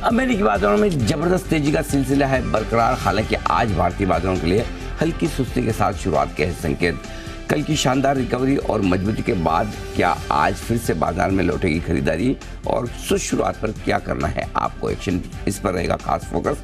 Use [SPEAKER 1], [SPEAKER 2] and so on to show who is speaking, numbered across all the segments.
[SPEAKER 1] अमेरिकी बाजारों में जबरदस्त तेजी का सिलसिला है बरकरार। हालांकि आज भारतीय बाजारों के लिए हल्की सुस्ती के साथ शुरुआत के संकेत। कल की शानदार रिकवरी और मजबूती के बाद क्या आज फिर से बाजार में लौटेगी खरीदारी और सुस्त शुरुआत पर क्या करना है आपको एक्शन, इस पर रहेगा खास फोकस।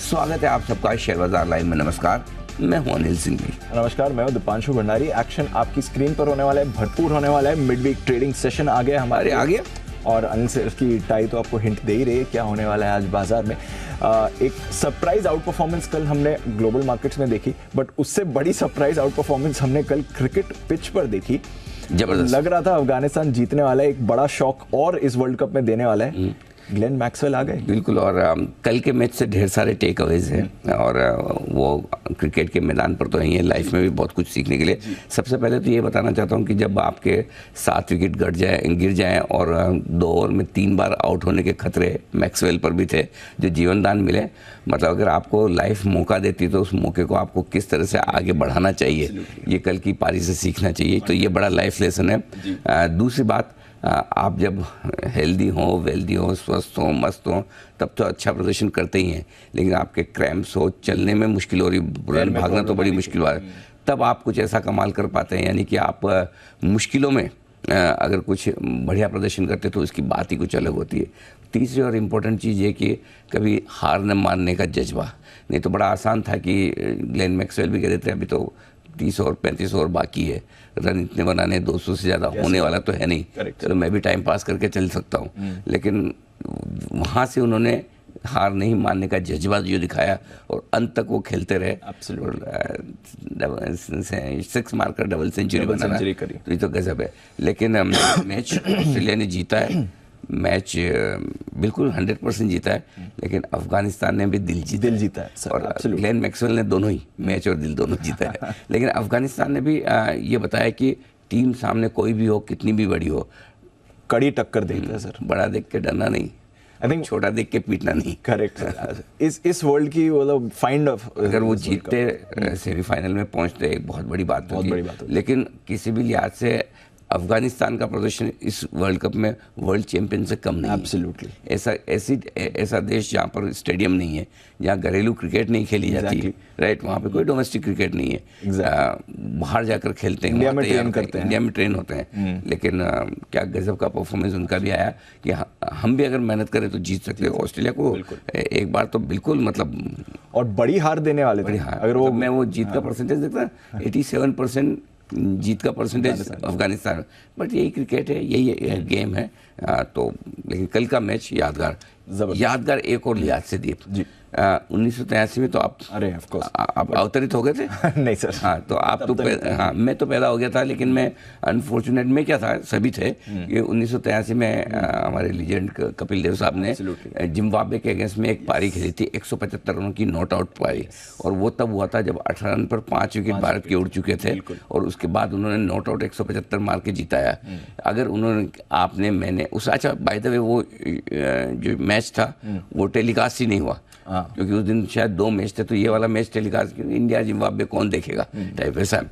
[SPEAKER 1] स्वागत है आप सबका शेयर बाजार लाइव में। नमस्कार, मैं हूं अनिल सिंह।
[SPEAKER 2] नमस्कार, मैं हूं दीपांशु भंडारी। एक्शन आपकी स्क्रीन पर होने वाला है, भरपूर होने वाला है। मिड वीक ट्रेडिंग सेशन आ गया हमारे आगे और अनिल सर की टाई तो आपको हिंट दे ही रही है क्या होने वाला है आज बाजार में। एक सरप्राइज आउट परफॉर्मेंस कल हमने ग्लोबल मार्केट्स में देखी, बट उससे बड़ी सरप्राइज आउट परफॉर्मेंस हमने कल क्रिकेट पिच पर देखी।
[SPEAKER 1] जबरदस्त
[SPEAKER 2] लग रहा था अफगानिस्तान जीतने वाला है, एक बड़ा शॉक और इस वर्ल्ड कप में देने वाला है। ग्लेन मैक्सवेल आ गए।
[SPEAKER 1] बिल्कुल, और कल के मैच से ढेर सारे टेक अवेज हैं और वो क्रिकेट के मैदान पर तो यही है, लाइफ में भी बहुत कुछ सीखने के लिए। सबसे पहले तो ये बताना चाहता हूँ कि जब आपके 7 विकेट गिर जाएं और 2 ओवर में 3 बार आउट होने के खतरे मैक्सवेल पर भी थे जो जीवन दान मिले। मतलब अगर आपको लाइफ मौका देती तो उस मौके को आपको किस तरह से आगे बढ़ाना चाहिए, ये कल की पारी से सीखना चाहिए। तो ये बड़ा लाइफ लेसन है। दूसरी बात, आप जब हेल्दी हो, वेल्दी हो, स्वस्थ हो, मस्त हो, तब तो अच्छा प्रदर्शन करते ही हैं। लेकिन आपके क्रैम्प्स हो, चलने में मुश्किल हो रही, बुलंद भागना तो बड़ी मुश्किल बात है, तब आप कुछ ऐसा कमाल कर पाते हैं। यानी कि आप मुश्किलों में अगर कुछ बढ़िया प्रदर्शन करते तो उसकी बात ही कुछ अलग होती है। तीसरी और इम्पोर्टेंट चीज़ ये कि कभी हार न मानने का जज्बा। नहीं तो बड़ा आसान था कि ग्लेन मैक्सवेल भी कह देते हैं अभी तो 30 और 35 और बाकी है, रन इतने बनाने 200 से ज़्यादा होने वाला तो है नहीं, चलो मैं भी टाइम पास करके चल सकता हूँ। लेकिन वहाँ से उन्होंने हार नहीं मानने का जज्बा जो दिखाया और अंत तक वो खेलते रहे। 6 मारकर डबल सेंचुरी बनाना, तो ये तो गजब है। लेकिन मैच ऑस्ट्रेलिया ने जीता है, मैच बिल्कुल 100% जीता है, लेकिन अफगानिस्तान ने भी दिल जीता है सर, और ग्लेन मैक्सवेल ने दोनों ही मैच और दिल दोनों जीता है। लेकिन अफगानिस्तान ने भी ये बताया कि टीम सामने कोई भी हो, कितनी भी बड़ी हो, कड़ी टक्कर देता है सर। बड़ा देख के डरना नहीं, आई थिंक छोटा देख के पीटना नहीं।
[SPEAKER 2] करेक्ट। इस वर्ल्ड की मतलब फाइंड ऑफ,
[SPEAKER 1] अगर वो जीतते सेमीफाइनल में पहुंचते एक बहुत बड़ी बात होती। लेकिन किसी भी लिहाज से अफगानिस्तान का प्रदर्शन इस वर्ल्ड कप में वर्ल्ड चैंपियन से कम नहीं है।
[SPEAKER 2] एब्सोल्युटली।
[SPEAKER 1] ऐसा देश जहाँ पर स्टेडियम नहीं है, जहाँ घरेलू क्रिकेट नहीं खेली जाती है, राइट, वहाँ पे कोई डोमेस्टिक क्रिकेट नहीं है। बाहर जाकर खेलते हैं, इंडिया में ट्रेन होते हैं। लेकिन क्या गजब का परफॉर्मेंस उनका भी आया कि हम भी अगर मेहनत करें तो जीत सकते हैं। ऑस्ट्रेलिया को एक बार तो बिल्कुल मतलब
[SPEAKER 2] और बड़ी हार देने वाले थे।
[SPEAKER 1] अगर वो जीत का परसेंटेज देखता 87% जीत का परसेंटेज अफगानिस्तान। बट यही क्रिकेट है, यही गेम है। तो लेकिन कल का मैच यादगार एक और लिहाज से दीप 1983 में तो आप अवतरित हो गए थे।
[SPEAKER 2] नहीं सर।
[SPEAKER 1] हाँ, तो आप तो हाँ, मैं तो पैदा हो गया था, लेकिन मैं अनफॉर्चुनेट में क्या था, सभी थे कि 1983 में हमारे लीजेंड कपिल देव साहब ने जिम्बाब्वे के अगेंस्ट में एक पारी खेली थी, 175 रनों की नॉट आउट पारी। और वो तब हुआ था जब 18 रन पर 5 विकेट भारत के उड़ चुके थे, और उसके बाद उन्होंने नॉट आउट 175 मार के जिताया। अगर उन्होंने मैंने उस, अच्छा बाय द वे, वो जो मैच था वो टेलीकास्ट ही नहीं हुआ, क्योंकि उस दिन शायद 2 मैच थे, तो ये वाला मैच टेलीकास्ट, क्योंकि इंडिया जिम्बाब्वे कौन देखेगा टाइप ऐसा।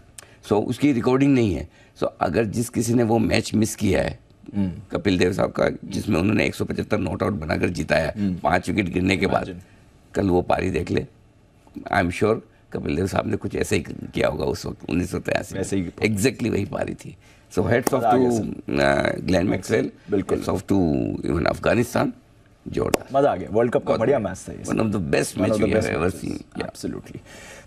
[SPEAKER 1] सो उसकी रिकॉर्डिंग नहीं है। सो अगर जिस किसी ने वो मैच मिस किया है कपिल देव साहब का, जिसमें उन्होंने 175 नॉट आउट बनाकर जिताया 5 विकेट गिरने के बाद, कल वो पारी देख ले। I am sure Kapil Dev साहब ने कुछ ऐसे ही किया होगा उस वक्त 1983 में। एग्जैक्टली वही पारी थी। So hats off to Glenn Maxwell, hats off to even Afghanistan. जोरदार,
[SPEAKER 2] मजा आ गया। वर्ल्ड कप का बढ़िया मैच था ये।
[SPEAKER 1] One of the best match we have ever seen.
[SPEAKER 2] Absolutely.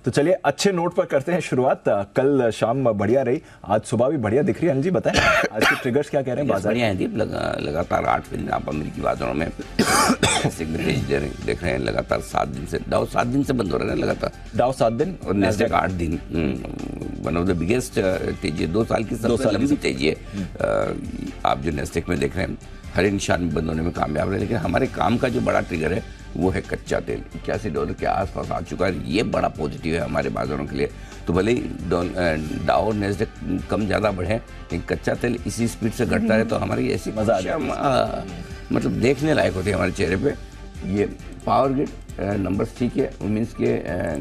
[SPEAKER 2] तो चलिए अच्छे नोट पर करते हैं शुरुआत। कल शाम बढ़िया रही, आज सुबह भी बढ़िया दिख रही है। अंजी बताएं आज के ट्रिगर्स क्या कह रहे हैं बाजार?
[SPEAKER 1] बढ़िया है दीप, लगातार 8वें दिन आप अमेरिकी बाजारों में देख रहे हैं। लगातार 7 दिन से डाउ 7 दिन से बंद हो रहे हैं लगातार।
[SPEAKER 2] डाउ 7 दिन
[SPEAKER 1] और नैस्डैक 8 दिन। वन ऑफ द बिगेस्ट तेजी है, 2 साल की सबसे लंबी तेजी है। आप जो नैस्डैक में देख रहे हैं, हर निशान में बंद होने में कामयाब रहे। लेकिन हमारे काम का जो बड़ा ट्रिगर है वो है कच्चा तेल, $81 के आसपास आ चुका है। ये बड़ा पॉजिटिव है हमारे बाजारों के लिए। तो भले ही डाउ नैस्डैक कम ज़्यादा बढ़े, लेकिन कच्चा तेल इसी स्पीड से घटता है, तो हमारी ऐसी
[SPEAKER 2] मजा
[SPEAKER 1] मतलब देखने लायक होती है हमारे चेहरे पे। ये पावर ग्रिड नंबर्स ठीक है,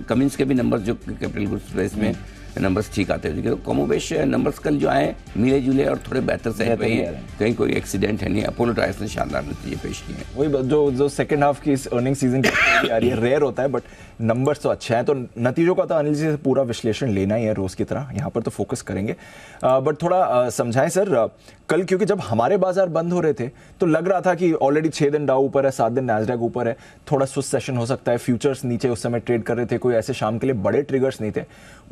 [SPEAKER 1] कमिंस के भी नंबर्स जो कैपिटल गुड्स स्पेस में नंबर्स ठीक आते हैं, तो कमोबेश नंबर्स कल जो आए मिले जुले और थोड़े बेहतर साइड पे हैं, कहीं कोई एक्सीडेंट है नहीं। अपोलो टायर्स ने शानदार नतीजे पेश किए हैं।
[SPEAKER 2] वही जो सेकंड हाफ की इस अर्निंग सीजन की आ रही है, रेयर होता है बट नंबर्स तो अच्छे हैं, तो नतीजों का तो अनिल जी से पूरा विश्लेषण लेना ही है रोज की तरह, यहाँ पर तो फोकस करेंगे। बट थोड़ा समझाएं सर, कल क्योंकि जब हमारे बाजार बंद हो रहे थे तो लग रहा था कि ऑलरेडी 6 दिन डाउ ऊपर है, 7 दिन नैस्डैक ऊपर है, थोड़ा सुस्त सेशन हो सकता है, फ्यूचर्स नीचे उस समय ट्रेड कर रहे थे, कोई ऐसे शाम के लिए बड़े ट्रिगर्स नहीं थे।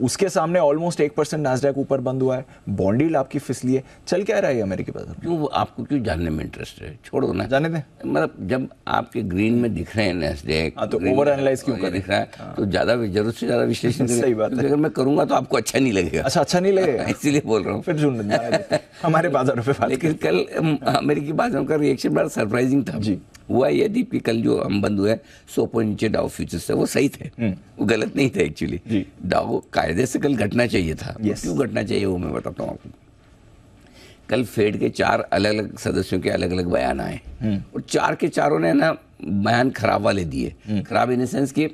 [SPEAKER 2] उसके सामने ऑलमोस्ट 1% नैस्डैक ऊपर बंद हुआ है, बॉन्ड यील्ड आपकी फिसली है, चल क्या रहा है अमेरिकी बाजार?
[SPEAKER 1] क्यों आपको क्यों जानने में इंटरेस्ट है? छोड़ो ना,
[SPEAKER 2] जाने दें।
[SPEAKER 1] मतलब जब आपके ग्रीन में दिख रहे हैं नैस्डैक,
[SPEAKER 2] तो ओवर एनालाइज क्यों कर
[SPEAKER 1] दिख रहा है, तो ज्यादा जरूरत से ज्यादा विश्लेषण
[SPEAKER 2] सही बात है।
[SPEAKER 1] अगर मैं करूंगा तो आपको अच्छा नहीं लगेगा।
[SPEAKER 2] अच्छा नहीं लगेगा
[SPEAKER 1] इसीलिए बोल रहा हूँ।
[SPEAKER 2] फिर हमारे बाजारों पे बात।
[SPEAKER 1] लेकिन कल अमेरिकी बाजारों का रिएक्शन बड़ा सरप्राइजिंग था
[SPEAKER 2] जी।
[SPEAKER 1] हुआ ये दीप कि कल जो हम बंद हुए 100 पॉइंट नीचे डाउ फ्यूचर्स थे, वो सही थे, वो गलत नहीं थे एक्चुअली। डाउ कायदे से कल घटना चाहिए था। क्यों घटना चाहिए वो मैं बताता हूँ आपको। कल फेड के 4 अलग अलग सदस्यों के अलग अलग बयान आए और 4 के चारों ने ना बयान खराब वाले दिए। खराब इन द सेंस कि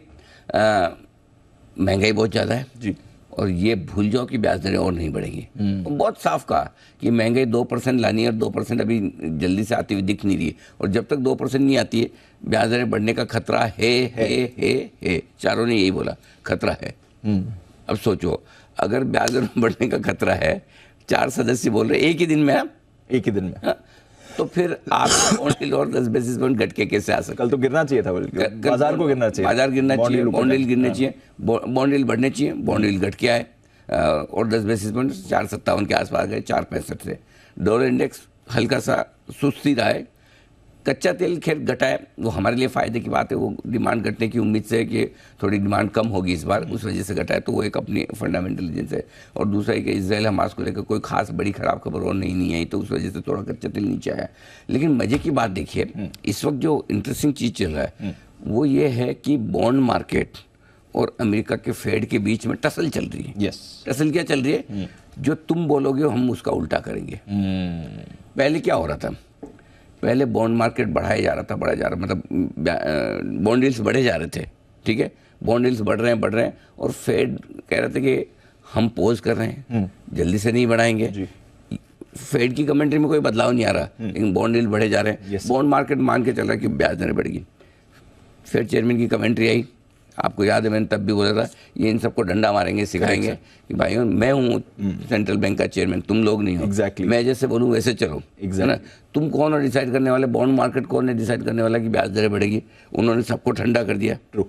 [SPEAKER 1] महंगाई बहुत ज़्यादा है
[SPEAKER 2] जी,
[SPEAKER 1] और ये भूल जाओ कि ब्याज दरें और नहीं बढ़ेंगी। तो बहुत साफ कहा कि महंगाई 2% लानी है और 2% अभी जल्दी से आती हुई दिख नहीं रही, और जब तक 2% नहीं आती है ब्याज दरें बढ़ने का खतरा है। चारों ने यही बोला, खतरा है। अब सोचो, अगर ब्याज दरें बढ़ने का खतरा है, 4 सदस्य बोल रहे एक ही दिन में,
[SPEAKER 2] एक ही दिन में,
[SPEAKER 1] हाँ, तो फिर आप बॉन्ड और 10 बेसिस पॉइंट घट के कैसे आ सकते?
[SPEAKER 2] कल तो गिरना चाहिए था, बल्कि बाजार को गिरना चाहिए,
[SPEAKER 1] बाजार गिरना चाहिए, बॉन्ड यील्ड गिरने चाहिए, बॉन्ड यील्ड बढ़ने चाहिए, बॉन्ड यील्ड घट के आए और 10 बेसिस पॉइंट 4.57 के आसपास गए, 4.65 से। डॉलर इंडेक्स हल्का सा सुस्ती रहा है। कच्चा तेल खैर घटा है, वो हमारे लिए फ़ायदे की बात है, वो डिमांड घटने की उम्मीद से है कि थोड़ी डिमांड कम होगी इस बार, उस वजह से घटा है, तो वो एक अपनी फंडामेंटल रीजन है। और दूसरा है कि इजराइल हमास को लेकर कोई खास बड़ी ख़राब खबर और नहीं आई, तो उस वजह से थोड़ा कच्चा तेल नीचे आया। लेकिन मज़े की बात देखिए, इस वक्त जो इंटरेस्टिंग चीज़ चल रहा है वो ये है कि बॉन्ड मार्केट और अमेरिका के फेड के बीच में टसल चल रही है।
[SPEAKER 2] यस,
[SPEAKER 1] टसल क्या चल रही है? जो तुम बोलोगे हम उसका उल्टा करेंगे। पहले क्या हो रहा था? पहले बॉन्ड मार्केट बढ़ाया जा रहा, मतलब बॉन्ड यील्ड्स बढ़े जा रहे थे, ठीक है, बॉन्ड यील्ड्स बढ़ रहे हैं और फेड कह रहे थे कि हम पोज कर रहे हैं, जल्दी से नहीं बढ़ाएंगे। फेड की कमेंट्री में कोई बदलाव नहीं आ रहा, लेकिन बॉन्ड यील्ड बढ़े जा रहे हैं। बॉन्ड मार्केट मान के चल रहा है कि ब्याज दरें बढ़ेगी। फेड चेयरमैन की कमेंट्री आई, आपको याद है मैंने तब भी बोला था, ये इन सबको डंडा मारेंगे, सिखाएंगे कि भाई मैं हूँ सेंट्रल बैंक का चेयरमैन, तुम लोग नहीं हो।
[SPEAKER 2] Exactly.
[SPEAKER 1] मैं जैसे बोलूँ वैसे चलो, है ना। तुम कौन है डिसाइड करने वाले? बॉन्ड मार्केट कौन है डिसाइड करने वाला कि ब्याज दरें बढ़ेगी? उन्होंने सबको ठंडा कर दिया।
[SPEAKER 2] ट्रू।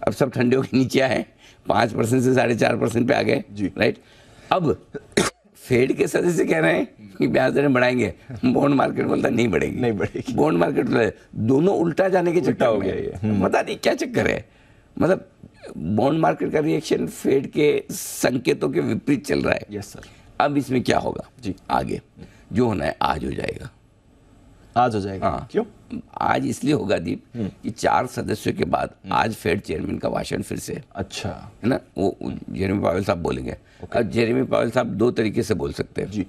[SPEAKER 1] अब सब ठंडे होकर नीचे आए, 5% से 4.5% पे आ गए, राइट। अब फेड के सदस्य कह रहे हैं कि ब्याज दरें बढ़ाएंगे, बॉन्ड मार्केट बोलता नहीं बढ़ेगी। बॉन्ड मार्केट दोनों उल्टा जाने के चक्कर हो गए, पता नहीं क्या चक्कर है। मतलब बॉन्ड मार्केट का रिएक्शन फेड के संकेतों के विपरीत चल रहा है।
[SPEAKER 2] Yes sir.
[SPEAKER 1] अब इसमें क्या होगा
[SPEAKER 2] जी,
[SPEAKER 1] आगे जो होना है आज हो जाएगा।
[SPEAKER 2] आज हो जाएगा?
[SPEAKER 1] हाँ।
[SPEAKER 2] क्यों?
[SPEAKER 1] आज इसलिए होगा दीप कि 4 सदस्यों के बाद आज फेड चेयरमैन का भाषण फिर से,
[SPEAKER 2] अच्छा,
[SPEAKER 1] है ना, वो जेरेमी पावेल साहब बोलेंगे। अब जेरेमी पावेल साहब 2 तरीके से बोल सकते हैं जी।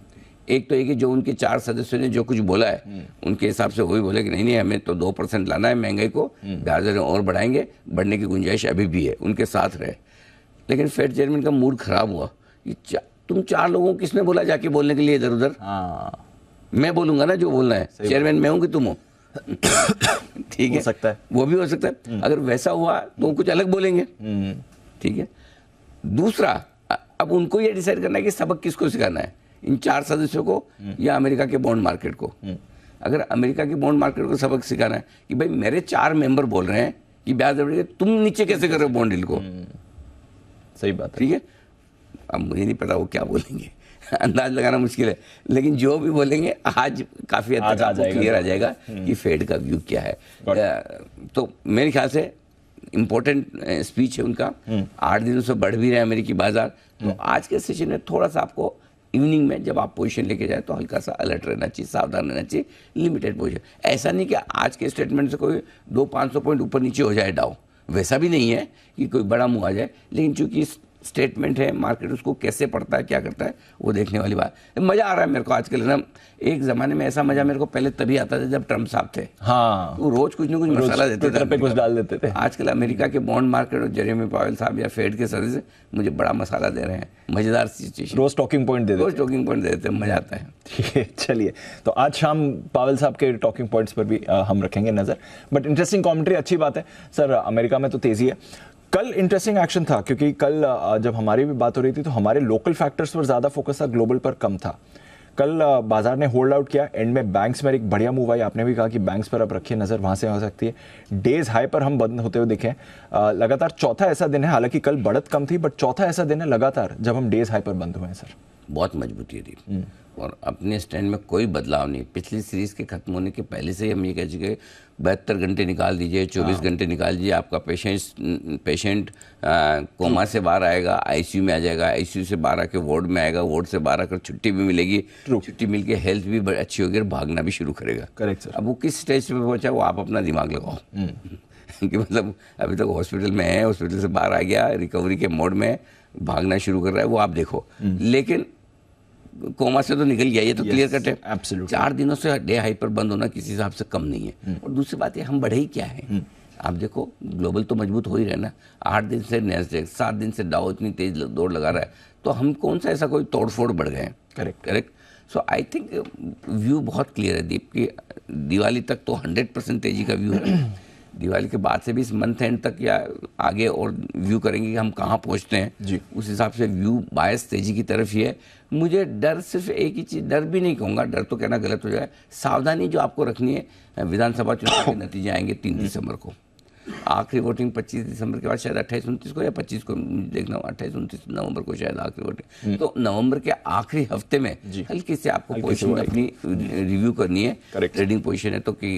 [SPEAKER 1] एक तो ये कि जो उनके 4 सदस्यों ने जो कुछ बोला है उनके हिसाब से वही बोले कि नहीं हमें तो 2% लाना है, महंगाई को ब्याज दरें और बढ़ाएंगे, बढ़ने की गुंजाइश अभी भी है, उनके साथ रहे। लेकिन फेड चेयरमैन का मूड खराब हुआ कि तुम 4 लोगों को किसने बोला जाके बोलने के लिए इधर उधर? मैं बोलूंगा ना जो बोलना है, चेयरमैन मैं हूं कि तुम हो। ठीक है,
[SPEAKER 2] हो सकता है,
[SPEAKER 1] वो भी हो सकता है। अगर वैसा हुआ तो कुछ अलग बोलेंगे, ठीक है। दूसरा, अब उनको ये डिसाइड करना है कि सबक किसको सिखाना है, इन 4 सदस्यों को या अमेरिका के बॉन्ड मार्केट को। अगर अमेरिका के बॉन्ड मार्केट को सबक सिखाना है कि भाई मेरे 4 मेंबर बोल रहे हैं कि ब्याज दर, तुम नीचे कैसे कर रहे हो बॉन्ड डील को?
[SPEAKER 2] सही बात है,
[SPEAKER 1] ठीक है। अब मुझे नहीं पता वो क्या बोलेंगे, अंदाज लगाना मुश्किल है, लेकिन जो भी बोलेंगे आज काफी हद तक आपको क्लियर आ जाएगा कि फेड का व्यू क्या है। तो मेरे ख्याल से इम्पोर्टेंट स्पीच है उनका, 8 दिनों से बढ़ भी रहे अमेरिकी बाजार। तो आज के सेशन में थोड़ा सा आपको इवनिंग में जब आप पोजीशन लेके जाए तो हल्का सा अलर्ट रहना चाहिए, सावधान रहना चाहिए, लिमिटेड पोजीशन। ऐसा नहीं कि आज के स्टेटमेंट से कोई 200-500 पॉइंट ऊपर नीचे हो जाए डाउ, वैसा भी नहीं है कि कोई बड़ा मुँह आ जाए। लेकिन चूंकि स्टेटमेंट है, मार्केट उसको कैसे पढ़ता है, क्या करता है, वो देखने वाली बात। मज़ा आ रहा है मेरे को आजकल ना। एक ज़माने में ऐसा मज़ा मेरे को पहले तभी आता था जब ट्रम्प साहब थे।
[SPEAKER 2] हाँ,
[SPEAKER 1] वो रोज़ कुछ ना कुछ मसाला देते थे,
[SPEAKER 2] पे कुछ डाल देते थे।
[SPEAKER 1] आजकल अमेरिका के बॉन्ड मार्केट और जेरेमी पावेल साहब या फेड के सदस्य मुझे बड़ा मसाला दे रहे हैं, मज़ेदार सिचुएशन।
[SPEAKER 2] रोज टॉकिंग पॉइंट दे देते,
[SPEAKER 1] रोज़ टॉकिंग पॉइंट दे देते हैं, मज़ा आता है।
[SPEAKER 2] ठीक है, चलिए तो आज शाम पावेल साहब के टॉकिंग पॉइंट्स पर भी हम रखेंगे नजर। बट इंटरेस्टिंग कमेंट्री, अच्छी बात है सर। अमेरिका में तो तेजी है। कल इंटरेस्टिंग एक्शन था क्योंकि कल जब हमारी भी बात हो रही थी तो हमारे लोकल फैक्टर्स पर ज्यादा फोकस था, ग्लोबल पर कम था। कल बाजार ने होल्ड आउट किया, एंड में बैंक्स में एक बढ़िया मूव आई। आपने भी कहा कि बैंक्स पर अब रखिए नजर, वहां से हो सकती है। डेज हाई पर हम बंद होते हुए दिखे, लगातार चौथा ऐसा दिन है, हालांकि कल बढ़त कम थी बट चौथा ऐसा दिन है लगातार जब हम डेज हाई पर बंद हुए हैं सर।
[SPEAKER 1] बहुत मजबूती थी और अपने स्टैंड में कोई बदलाव नहीं। पिछली सीरीज के खत्म होने के पहले से ही हम ये कह चुके 72 घंटे निकाल दीजिए, 24 घंटे निकाल दीजिए, आपका पेशेंट कोमा से बाहर आएगा, आईसीयू में आ जाएगा, आईसीयू से बाहर आके वार्ड में आएगा, वार्ड से बाहर आकर छुट्टी भी मिलेगी, छुट्टी मिल के हेल्थ भी अच्छी होगी और भागना भी शुरू करेगा।
[SPEAKER 2] Correct sir.
[SPEAKER 1] अब वो किस स्टेज पे पहुंचा वो आप अपना दिमाग लगाओ कि मतलब अभी तक हॉस्पिटल में है, हॉस्पिटल से बाहर आ गया, रिकवरी के मोड में भागना शुरू कर रहा है, वो आप देखो। लेकिन कोमा से तो निकल गया, ये तो क्लियर कट है।
[SPEAKER 2] एब्सोल्युटली।
[SPEAKER 1] 4 दिनों से डे हाई पर बंद होना किसी हिसाब से कम नहीं है। और दूसरी बात है, हम बढ़े ही क्या है। आप देखो ग्लोबल तो मजबूत हो ही रहे ना। 8 दिन से नैस्डैक, 7 दिन से डाउ इतनी तेज दौड़ लगा रहा है, तो हम कौन सा ऐसा कोई तोड़फोड़ बढ़ गए हैं। Correct. So I think view बहुत क्लियर है दीप की। दिवाली तक तो 100% तेजी का व्यू है। दिवाली के बाद से भी इस मंथ एंड तक या आगे और व्यू करेंगे कि हम कहाँ पहुँचते हैं
[SPEAKER 2] जी।
[SPEAKER 1] उस हिसाब से व्यू बायस तेजी की तरफ ही है। मुझे डर सिर्फ एक ही चीज़, डर भी नहीं कहूँगा, डर तो कहना गलत हो जाए, सावधानी जो आपको रखनी है। विधानसभा चुनाव के नतीजे आएंगे 3 दिसंबर को, आखिरी वोटिंग 25 दिसंबर के बाद शायद 28-29 को या 25 को देखना, 28-29 नवंबर को शायद आखिरी वोटिंग। तो नवंबर के आखिरी हफ्ते में हल्की से आपको पोजीशन अपनी रिव्यू करनी है। ट्रेडिंग पोजीशन है तो कि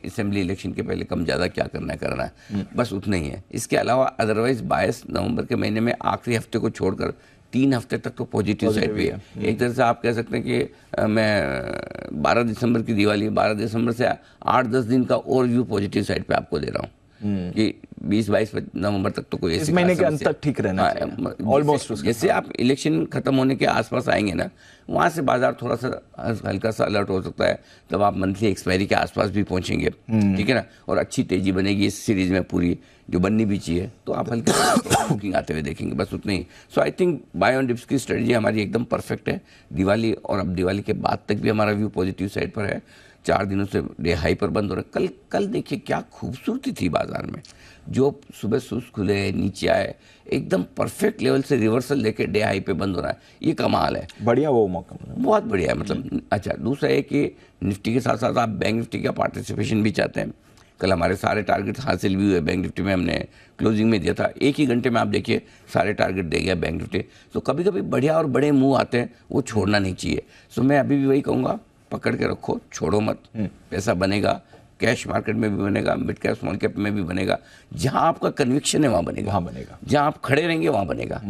[SPEAKER 1] असेंबली इलेक्शन के पहले कम ज़्यादा क्या करना है, बस उतना ही है। इसके अलावा अदरवाइज बायस नवंबर के महीने में आखिरी हफ्ते को छोड़कर 3 हफ्ते तक तो पॉजिटिव साइड पे है। एक तरह से आप कह सकते हैं कि मैं 12 दिसंबर की दिवाली, 12 दिसंबर से 8-10 दिन का और व्यू पॉजिटिव साइड पे आपको दे रहा हूँ कि 20-22 नवंबर तक तो कोई
[SPEAKER 2] इस महीने के अंत तक ठीक रहना चाहिए ऑलमोस्ट।
[SPEAKER 1] जैसे आप इलेक्शन खत्म होने के आसपास आएंगे ना, वहाँ से बाजार थोड़ा सा हल्का सा अलर्ट हो सकता है, तब आप मंथली एक्सपायरी के आसपास भी पहुँचेंगे, ठीक है ना, और अच्छी तेजी बनेगी इस सीरीज में पूरी जो बननी भी चाहिए, तो आप हल्के बुकिंग आते हुए देखेंगे, बस उतने ही। So I think buy on dips की स्ट्रेटजी हमारी एकदम परफेक्ट है दिवाली और अब दिवाली के बाद तक भी हमारा व्यू पॉजिटिव साइड पर है। 4 दिनों से डे हाई पर बंद हो रहा है। कल देखिए क्या खूबसूरती थी बाजार में, जो सुबह सुस्त खुले नीचे आए, एकदम परफेक्ट लेवल से रिवर्सल लेके डे हाई पे बंद हो रहा है, ये कमाल है।
[SPEAKER 2] बढ़िया वो मौका,
[SPEAKER 1] बहुत बढ़िया है मतलब। अच्छा, दूसरा है कि निफ्टी के साथ साथ आप बैंक निफ्टी का पार्टिसिपेशन भी चाहते हैं। कल हमारे सारे टारगेट हासिल भी हुए, बैंक निफ्टी में हमने क्लोजिंग में दिया था, एक ही घंटे में आप देखिए सारे टारगेट दे गया बैंक निफ्टी। तो कभी कभी बढ़िया और बड़े मूव आते हैं, वो छोड़ना नहीं चाहिए। सो मैं अभी भी वही कहूँगा, पकड़ के रखो, छोड़ो मत। पैसा बनेगा, कैश मार्केट में भी बनेगा, मिड कैप स्मॉल कैप में भी बनेगा। जहां आपका कन्विक्शन है वहां बनेगा, जहां आप खड़े रहेंगे वहां बनेगा।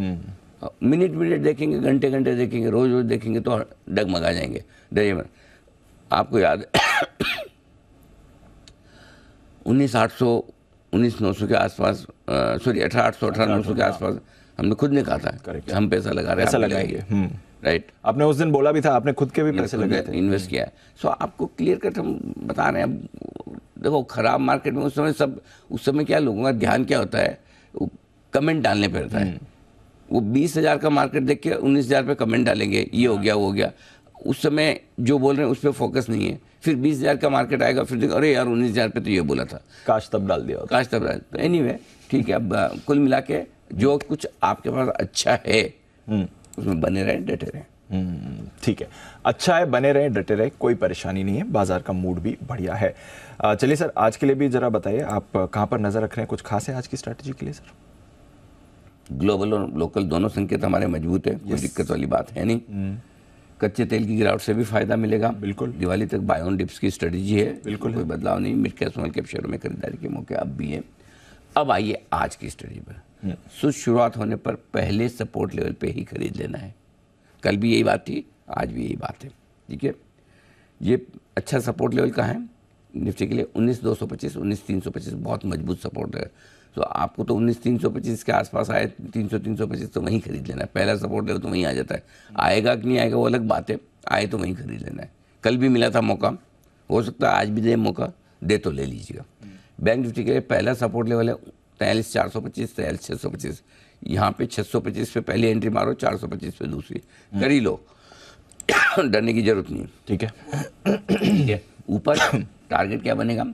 [SPEAKER 1] मिनट देखेंगे, घंटे देखेंगे, रोज देखेंगे तो डगमगा जाएंगे, डरिए मत। आपको याद 19,900 के आसपास, सॉरी 18,900 के आसपास हमने खुद ने कहा था हम पैसा लगा रहे हैं,
[SPEAKER 2] पैसा लगाएंगे,
[SPEAKER 1] राइट।
[SPEAKER 2] आपने उस दिन बोला भी था, आपने खुद के भी पैसे लगाए थे,
[SPEAKER 1] इन्वेस्ट किया है। सो आपको क्लियर कट हम बता रहे हैं। देखो खराब मार्केट में उस समय क्या लोगों का ध्यान क्या होता है, कमेंट डालने पे रहता है। वो 20,000 का मार्केट देख के 19,000 पे कमेंट डालेंगे, ये हो गया वो हो गया। उस समय जो बोल रहे हैं उस पर फोकस नहीं है। फिर 20,000 का मार्केट आएगा, फिर देखो अरे यार 19,000 पे तो ये बोला था,
[SPEAKER 2] काश तब डाल दिया,
[SPEAKER 1] काश तब डाल। तो एनीवे ठीक है। अब कुल मिला के जो कुछ आपके पास अच्छा है उसमें बने रहे, डटे रहे।
[SPEAKER 2] ठीक है, अच्छा है, बने रहे, डटे रहे, कोई परेशानी नहीं है, बाजार का मूड भी बढ़िया है। चलिए सर, आज के लिए भी जरा बताइए, आप कहाँ पर नजर रख रहे हैं, कुछ खास है आज की स्ट्रैटेजी के लिए सर?
[SPEAKER 1] ग्लोबल और लोकल दोनों संकेत हमारे मजबूत है, कोई दिक्कत वाली बात है नहीं। कच्चे तेल की गिरावट से भी फायदा मिलेगा, बिल्कुल। दिवाली तक बाय ऑन डिप्स की स्ट्रेटजी है, बिल्कुल कोई बदलाव नहीं। मिड कैप स्मॉल कैप शेयरों में खरीदारी के मौके अब भी है। अब आइए आज की स्ट्रेटजी पर। शुरुआत होने पर पहले सपोर्ट लेवल पे ही खरीद लेना है। कल भी यही बात थी, आज भी यही बात है, ठीक है। ये अच्छा सपोर्ट लेवल का है निफ्टी के लिए 19,225, 19,325 बहुत मजबूत सपोर्ट है। तो आपको तो 19,325 के आसपास आए 300-325 तो वहीं खरीद लेना है। पहला सपोर्ट लेवल तो वहीं आ जाता है। आएगा कि नहीं आएगा वो अलग बात है, आए तो वहीं खरीद लेना है। कल भी मिला था मौका, हो सकता है आज भी दे मौका, दे तो ले लीजिएगा। बैंक निफ्टी के लिए पहला सपोर्ट लेवल है 43,425, 43,625। यहाँ पे 625 पे पहली एंट्री मारो, 425 पे दूसरी कर ही लो, डरने की जरूरत नहीं।
[SPEAKER 2] ठीक है,
[SPEAKER 1] ठीक है। ऊपर टारगेट क्या बनेगा?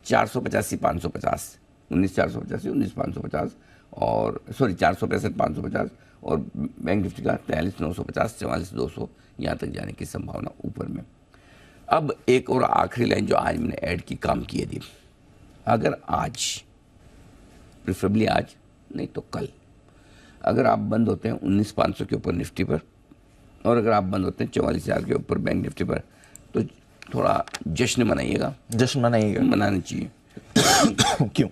[SPEAKER 1] 485, 550, 19,485, 19,550 और सॉरी 465, 550 और बैंक निफ्टी का 43,950, 44,200 यहाँ तक जाने की संभावना ऊपर में। अब एक और आखिरी लाइन जो आज मैंने ऐड की काम की थी, अगर आज प्रेफरेबली आज नहीं तो कल अगर आप बंद होते हैं 19,500 के ऊपर निफ्टी पर और अगर आप बंद होते हैं 44,000 के ऊपर बैंक निफ्टी पर तो थोड़ा जश्न मनाइएगा।
[SPEAKER 2] जश्न मनाइएगा,
[SPEAKER 1] मनाना चाहिए।
[SPEAKER 2] क्यों?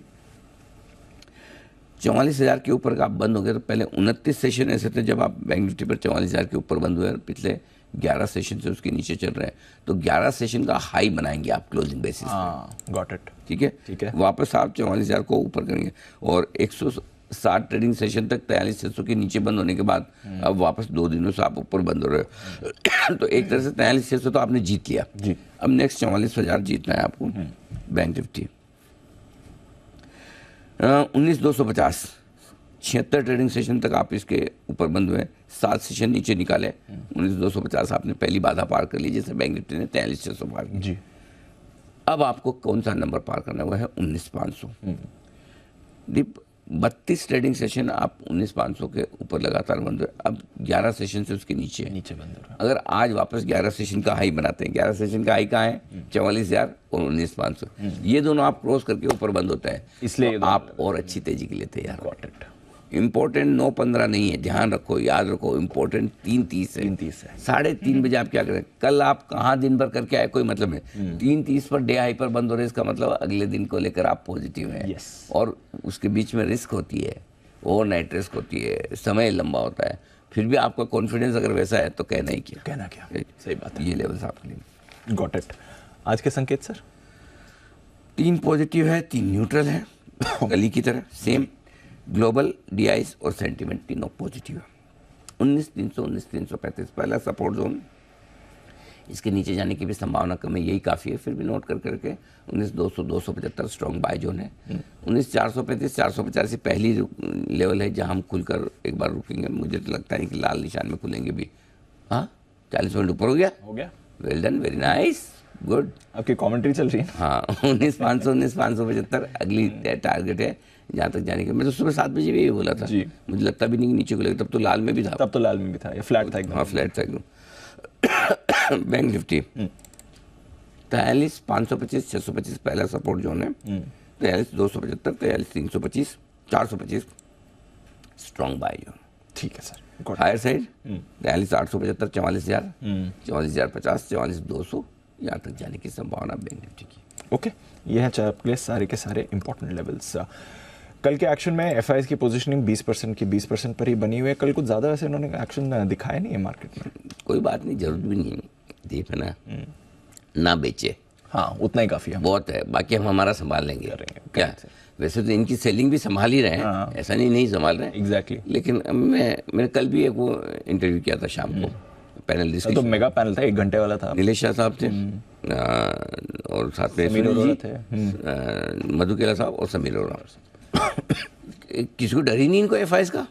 [SPEAKER 1] 44,000 के ऊपर आप बंद हो गए तो पहले 29 सेशन ऐसे थे जब आप बैंक निफ्टी पर 44,000 के ऊपर बंद हुए, पिछले 11 सेशन से उसके नीचे चल रहे हैं, तो 11 सेशन का हाई बनाएंगे आप क्लोजिंग बेसिस पे।
[SPEAKER 2] Got it.
[SPEAKER 1] ठीक है,
[SPEAKER 2] ठीक है।
[SPEAKER 1] वापस आप 44,000 को ऊपर करेंगे और 160 ट्रेडिंग सेशन तक 43,600 के नीचे बंद होने के बाद अब वापस 2 दिनों से आप ऊपर बंद हो रहे हो तो एक तरह से 43,600 तो आपने जीत लिया
[SPEAKER 2] जी।
[SPEAKER 1] अब नेक्स्ट 44,000 जीतना है आपको। बैंक निफ्टी 19,250, 76 ट्रेडिंग सेशन तक आप इसके ऊपर बंद हुए, 7 सेशन नीचे निकाले, 19,250 आपने पहली बाधा पार कर ली, जैसे बैंक निफ्टी ने 43,600 पार की।
[SPEAKER 2] जी।
[SPEAKER 1] अब आपको कौन सा नंबर पार करना है? वो है 19,500। दीप 32 ट्रेडिंग सेशन आप 19,500 के ऊपर लगातार बंद हुए, अब 11 सेशन से उसके नीचे
[SPEAKER 2] बंद हो रहा है।
[SPEAKER 1] अगर आज वापस 11 सेशन का हाई बनाते हैं, 11 सेशन का हाई कहाँ है? 44,000 और 19,500, ये दोनों आप क्रॉस करके ऊपर बंद होते हैं,
[SPEAKER 2] इसलिए
[SPEAKER 1] तो आप और अच्छी तेजी के लिए तैयार।
[SPEAKER 2] Got it.
[SPEAKER 1] इंपॉर्टेंट 9:15 नहीं है, ध्यान रखो, याद रखो, इंपॉर्टेंट 3:30 है।
[SPEAKER 2] 3:30 है।
[SPEAKER 1] 3:30 बजे आप क्या करें? कल आप कहाँ दिन भर करके आए कोई मतलब नहीं, 3:30 पर डे हाई पर बंद हो रहे, इसका मतलब अगले दिन को लेकर आप पॉजिटिव हैं।
[SPEAKER 2] Yes.
[SPEAKER 1] और उसके बीच में रिस्क होती है, ओवरनाइट रिस्क होती है, समय लंबा होता है, फिर भी आपका कॉन्फिडेंस अगर वैसा है तो कहना ही क्या।
[SPEAKER 2] कहना क्या, सही बात है।
[SPEAKER 1] ये लेवल्स आपके लिए।
[SPEAKER 2] Got it. आज के संकेत सर?
[SPEAKER 1] 3 पॉजिटिव है, 3 न्यूट्रल है, गली की तरह सेम। ग्लोबल, DIs और सेंटिमेंट तीनों पॉजिटिव है। 19,300, 19,335 पहला सपोर्ट जोन, इसके नीचे जाने की भी संभावना कम है, यही काफ़ी है, फिर भी नोट कर करके 19,200, 275 स्ट्रॉन्ग बाय जोन है। 19,435, 485 पहली लेवल है जहां हम खुलकर एक बार रुकेंगे। मुझे तो लगता है कि लाल निशान में खुलेंगे भी। हाँ, 40 मिनट ऊपर हो गया। Well done, very nice, good.
[SPEAKER 2] आपकी कमेंट्री चल रही है।
[SPEAKER 1] हाँ, 19,500, 19,575 अगली टारगेट है जहाँ तक जाने के। मैं तो सुबह 7 बजे भी यही बोला था जी। मुझे लगता भी नहीं कि नीचे खुलेगा, तब तो लाल में भी था।
[SPEAKER 2] तब तो लाल में भी था, या फ्लैट था एकदम।
[SPEAKER 1] हाँ, फ्लैट था एकदम। बैंक निफ्टी 43,525, 625 पहला सपोर्ट जोन है, 43,275, 43,325, 425 स्ट्रॉन्ग बाय जोन।
[SPEAKER 2] ठीक है सर।
[SPEAKER 1] हायर साइड 43,875, 44,000, 44,050, 44,200 यहाँ तक जाने की संभावना बैंक निफ्टी की।
[SPEAKER 2] ओके, ये है आपके लिए सारे के सारे इंपॉर्टेंट लेवल्स। कल के एक्शन में एफआईज की पोजीशनिंग 20% की 20% पर ही बनी हुई है। कल कुछ ज़्यादा वैसे उन्होंने एक्शन दिखाया नहीं है मार्केट में।
[SPEAKER 1] कोई बात नहीं, जरूरत भी नहीं है, दीप है ना बेचे।
[SPEAKER 2] हाँ, उतना ही काफ़ी है,
[SPEAKER 1] बहुत है, बाकी हम हमारा संभाल लेंगे। क्या वैसे तो इनकी सेलिंग भी संभाल ही रहे हैं, ऐसा नहीं संभाल रहे हैं।
[SPEAKER 2] एग्जैक्टली।
[SPEAKER 1] लेकिन मैंने कल भी एक वो इंटरव्यू किया था शाम को, पैनल डिस्कशन।
[SPEAKER 2] तो मेगा पैनल था, 1 घंटे वाला था।
[SPEAKER 1] नीलेश शाह साहब थे और साथ में मधु केला साहब और समीर अरोड़ा। किसी को डर ही नहीं इनको एफआईएस का।